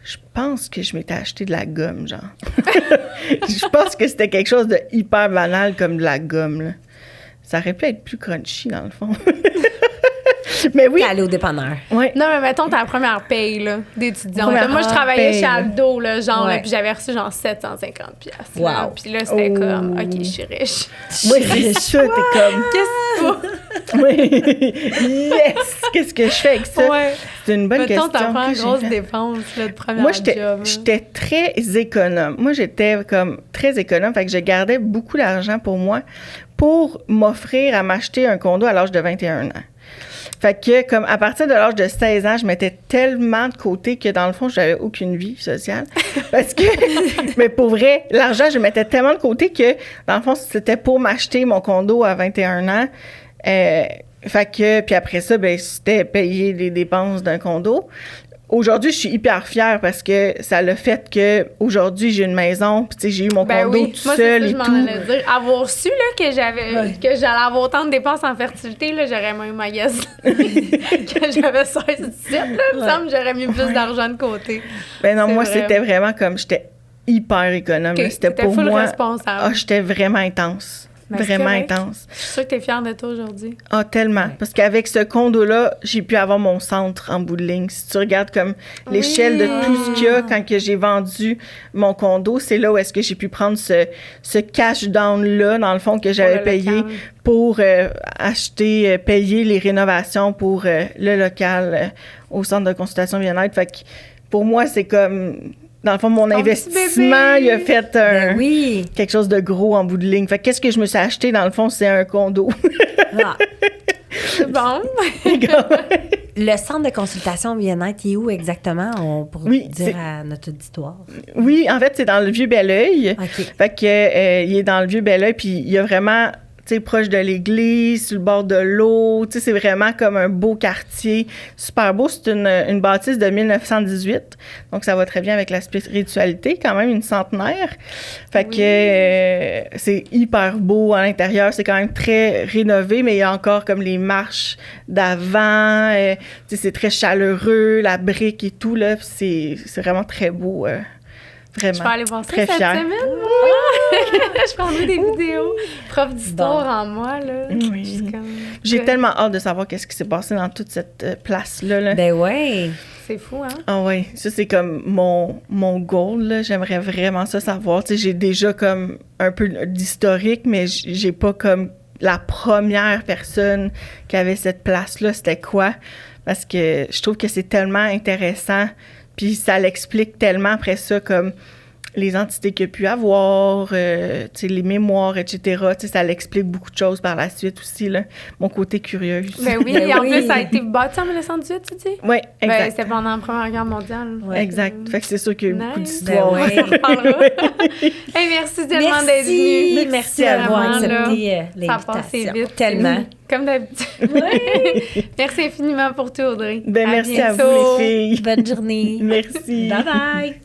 je pense que je m'étais acheté de la gomme, genre. Je pense que c'était quelque chose de hyper banal comme de la gomme, là. Ça aurait pu être plus crunchy, dans le fond. Mais oui. T'es allé au dépanneur. Oui. Non, mais mettons ta première paye, là, d'étudiante. Moi, je travaillais chez Aldo, là, genre, là, puis j'avais reçu, genre, 750 piastres. Wow. Puis là, c'était comme, OK, je suis riche. Oui, c'est ça, t'es comme... Qu'est-ce que Oui. Yes! Qu'est-ce que je fais avec ça? Ouais. C'est une bonne question. Mettons, ta première grosse dépense, là, de première job. Moi, j'étais très économe. Moi, j'étais comme très économe. Fait que je gardais beaucoup d'argent pour moi pour m'offrir à m'acheter un condo à l'âge de 21 ans. Fait que, comme, à partir de l'âge de 16 ans, je mettais tellement de côté que, dans le fond, j'avais aucune vie sociale. Parce que, mais pour vrai, l'argent, je mettais tellement de côté que, dans le fond, c'était pour m'acheter mon condo à 21 ans. Fait que, puis après ça, ben, c'était payer les dépenses d'un condo. Aujourd'hui, je suis hyper fière parce que ça l'a fait que aujourd'hui j'ai une maison, puis tu sais, j'ai eu mon condo tout seul et tout. Moi, c'est ça, je m'en allais dire. Avoir su là, que j'allais avoir autant de dépenses en fertilité, là, j'aurais même magasin que j'avais 16 17, là, il me semble, j'aurais mis plus d'argent de côté. Ben non, moi, c'était vraiment comme, j'étais hyper économe. C'était pour moi. Responsable. J'étais vraiment intense. Ben, c'est vraiment correct. intense. Je suis sûre que tu es fière de toi aujourd'hui. Ah, tellement. Parce qu'avec ce condo-là, j'ai pu avoir mon centre en bout de ligne. Si tu regardes comme l'échelle de tout ce qu'il y a quand que j'ai vendu mon condo, c'est là où est-ce que j'ai pu prendre ce cash down-là, dans le fond, que j'avais payé pour acheter, payer les rénovations pour le local au centre de consultation bien-être. Fait que pour moi, c'est comme... Dans le fond, mon investissement, il a fait quelque chose de gros en bout de ligne. Fait que qu'est-ce que je me suis acheté, dans le fond, c'est un condo. Ah. C'est bon. Le centre de consultation bien-être, il est où exactement? Pour dire à notre auditoire. Oui, en fait, c'est dans le Vieux-Belleuil. OK. Fait que, il est dans le Vieux-Belleuil, puis il y a vraiment... tu sais, proche de l'église, sur le bord de l'eau. Tu sais, c'est vraiment comme un beau quartier. Super beau. C'est une bâtisse de 1918. Donc, ça va très bien avec la spiritualité, quand même, une centenaire. Fait que c'est hyper beau à l'intérieur. C'est quand même très rénové, mais il y a encore comme les marches d'avant. Tu sais, c'est très chaleureux, la brique et tout, là. C'est vraiment très beau. Vraiment. Je vais aller voir ça très cette fière. semaine, moi. Je prendrai des vidéos. Prof d'histoire en moi, là. Oui. J'ai tellement hâte de savoir qu'est-ce qui s'est passé dans toute cette place-là. Là. Ben ouais. C'est fou, hein? Ah oui, ça c'est comme mon goal, là. J'aimerais vraiment ça savoir. Tu sais, j'ai déjà comme un peu d'historique, mais j'ai pas comme la première personne qui avait cette place-là, c'était quoi? Parce que je trouve que c'est tellement intéressant. Puis ça l'explique tellement après ça, comme les entités qu'il a pu avoir, tu sais, les mémoires, etc. Tu sais, ça l'explique beaucoup de choses par la suite aussi, là. Mon côté curieuse. Ben oui, et en plus, ça a été bâti en 1918, tu dis? Oui, exact. Ben, c'était pendant la Première Guerre mondiale. Ouais. Exact. Fait que c'est sûr qu'il y a eu beaucoup Nice. d'histoires. Ben ouais. On parlera. Hey, merci tellement d'être venu. Merci d'avoir Vraiment, accepté Ça a passé l'invitation. vite. Tellement. Comme d'habitude. Merci infiniment pour tout, Audrey. Ben, merci à bientôt. vous, les filles. Bonne journée. Merci. Bye bye.